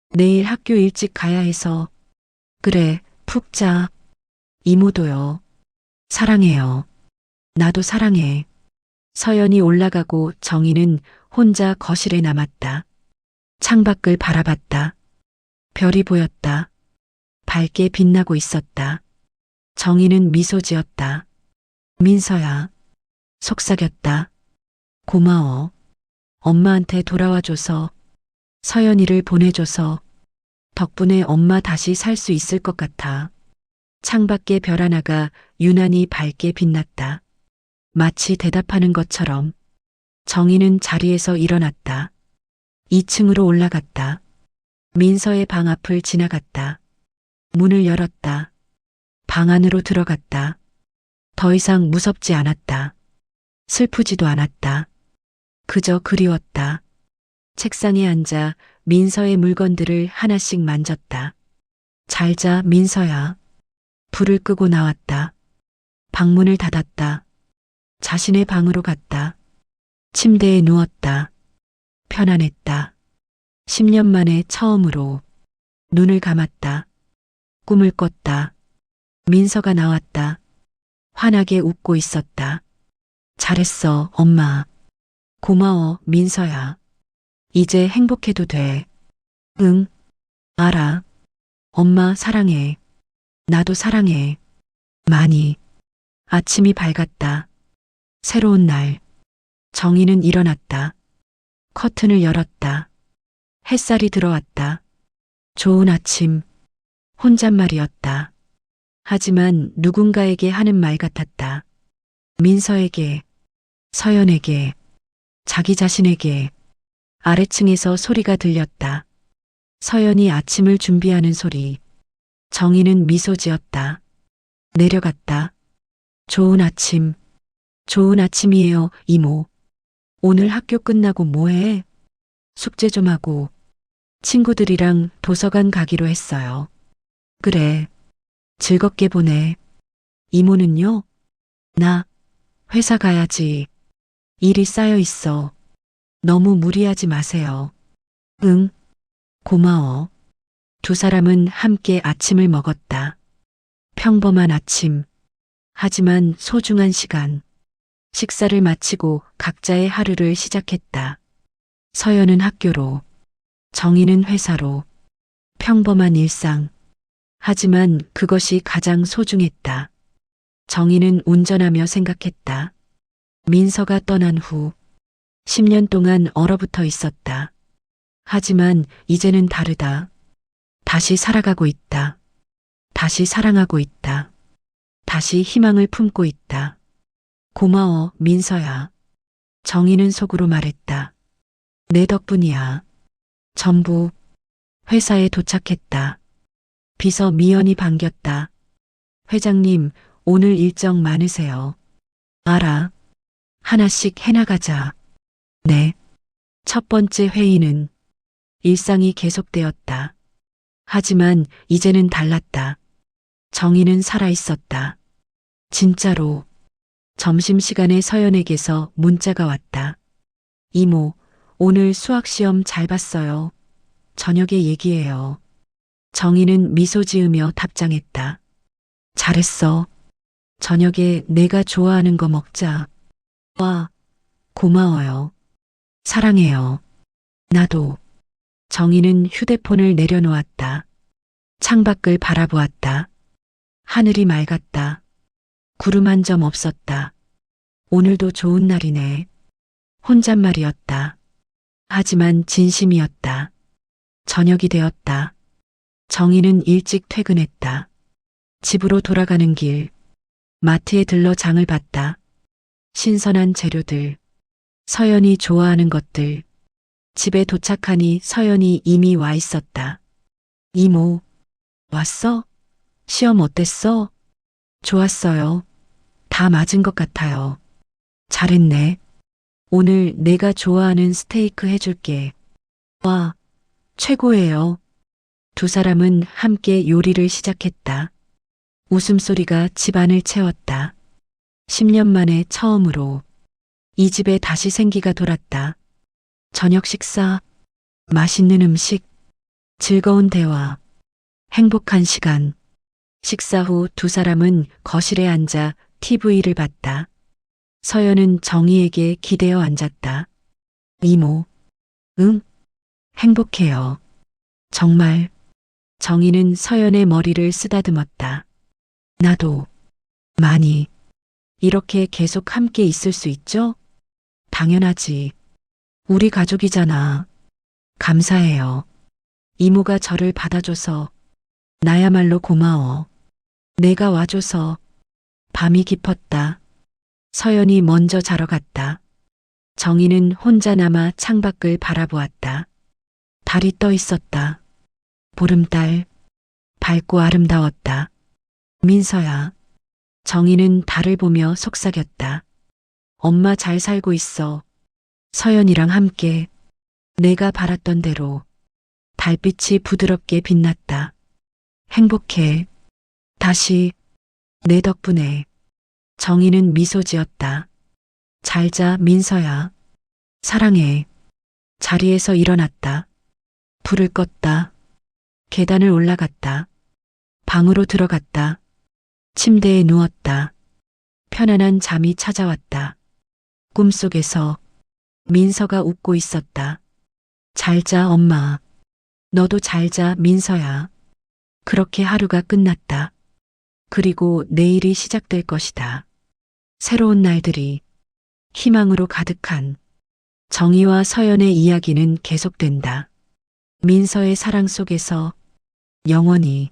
내일 학교 일찍 가야 해서. 그래, 푹 자. 이모도요. 사랑해요. 나도 사랑해. 서연이 올라가고 정희는 혼자 거실에 남았다. 창밖을 바라봤다. 별이 보였다. 밝게 빛나고 있었다. 정희는 미소 지었다. 민서야. 속삭였다. 고마워. 엄마한테 돌아와줘서. 서연이를 보내줘서. 덕분에 엄마 다시 살 수 있을 것 같아. 창밖에 별 하나가 유난히 밝게 빛났다. 마치 대답하는 것처럼. 정희는 자리에서 일어났다. 2층으로 올라갔다. 민서의 방 앞을 지나갔다. 문을 열었다. 방 안으로 들어갔다. 더 이상 무섭지 않았다. 슬프지도 않았다. 그저 그리웠다. 책상에 앉아 민서의 물건들을 하나씩 만졌다. 잘 자, 민서야. 불을 끄고 나왔다. 방문을 닫았다. 자신의 방으로 갔다. 침대에 누웠다. 편안했다. 10년 만에 처음으로 눈을 감았다. 꿈을 꿨다. 민서가 나왔다. 환하게 웃고 있었다. 잘했어, 엄마. 고마워, 민서야. 이제 행복해도 돼. 응, 알아. 엄마 사랑해. 나도 사랑해. 많이. 아침이 밝았다. 새로운 날. 정희는 일어났다. 커튼을 열었다. 햇살이 들어왔다. 좋은 아침. 혼잣말이었다. 하지만 누군가에게 하는 말 같았다. 민서에게, 서연에게, 자기 자신에게. 아래층에서 소리가 들렸다. 서연이 아침을 준비하는 소리. 정희는 미소 지었다. 내려갔다. 좋은 아침. 좋은 아침이에요, 이모. 오늘 학교 끝나고 뭐해? 숙제 좀 하고. 친구들이랑 도서관 가기로 했어요. 그래. 즐겁게 보내. 이모는요? 나 회사 가야지. 일이 쌓여 있어. 너무 무리하지 마세요. 응. 고마워. 두 사람은 함께 아침을 먹었다. 평범한 아침. 하지만 소중한 시간. 식사를 마치고 각자의 하루를 시작했다. 서연은 학교로, 정희는 회사로. 평범한 일상. 하지만 그것이 가장 소중했다. 정희는 운전하며 생각했다. 민서가 떠난 후 10년 동안 얼어붙어 있었다. 하지만 이제는 다르다. 다시 살아가고 있다. 다시 사랑하고 있다. 다시 희망을 품고 있다. 고마워, 민서야. 정희는 속으로 말했다. 내 덕분이야. 전부 회사에 도착했다. 비서 미연이 반겼다. 회장님, 오늘 일정 많으세요. 알아. 하나씩 해나가자. 네. 첫 번째 회의는 일상이 계속되었다. 하지만 이제는 달랐다. 정희는 살아있었다. 진짜로. 점심시간에 서연에게서 문자가 왔다. 이모, 오늘 수학시험 잘 봤어요. 저녁에 얘기해요. 정희는 미소 지으며 답장했다. 잘했어. 저녁에 내가 좋아하는 거 먹자. 와, 고마워요. 사랑해요. 나도. 정희는 휴대폰을 내려놓았다. 창밖을 바라보았다. 하늘이 맑았다. 구름 한 점 없었다. 오늘도 좋은 날이네. 혼잣말이었다. 하지만 진심이었다. 저녁이 되었다. 정희는 일찍 퇴근했다. 집으로 돌아가는 길, 마트에 들러 장을 봤다. 신선한 재료들, 서연이 좋아하는 것들. 집에 도착하니 서연이 이미 와 있었다. 이모, 왔어? 시험 어땠어? 좋았어요. 다 맞은 것 같아요. 잘했네. 오늘 내가 좋아하는 스테이크 해줄게. 와, 최고예요. 두 사람은 함께 요리를 시작했다. 웃음소리가 집안을 채웠다. 10년 만에 처음으로 이 집에 다시 생기가 돌았다. 저녁 식사, 맛있는 음식, 즐거운 대화, 행복한 시간. 식사 후 두 사람은 거실에 앉아 TV를 봤다. 서연은 정희에게 기대어 앉았다. 이모, 응? 행복해요. 정말. 정희는 서연의 머리를 쓰다듬었다. 나도. 많이. 이렇게 계속 함께 있을 수 있죠? 당연하지. 우리 가족이잖아. 감사해요. 이모가 저를 받아줘서 나야말로 고마워. 내가 와줘서 밤이 깊었다. 서연이 먼저 자러 갔다. 정희는 혼자 남아 창밖을 바라보았다. 달이 떠 있었다. 보름달, 밝고 아름다웠다. 민서야. 정희는 달을 보며 속삭였다. 엄마 잘 살고 있어. 서연이랑 함께 내가 바랐던 대로. 달빛이 부드럽게 빛났다. 행복해. 다시 내 덕분에. 정희는 미소 지었다. 잘 자, 민서야. 사랑해. 자리에서 일어났다. 불을 껐다. 계단을 올라갔다. 방으로 들어갔다. 침대에 누웠다. 편안한 잠이 찾아왔다. 꿈속에서 민서가 웃고 있었다. 잘 자, 엄마. 너도 잘 자, 민서야. 그렇게 하루가 끝났다. 그리고 내일이 시작될 것이다. 새로운 날들이 희망으로 가득한 정희와 서연의 이야기는 계속된다. 민서의 사랑 속에서 영원히.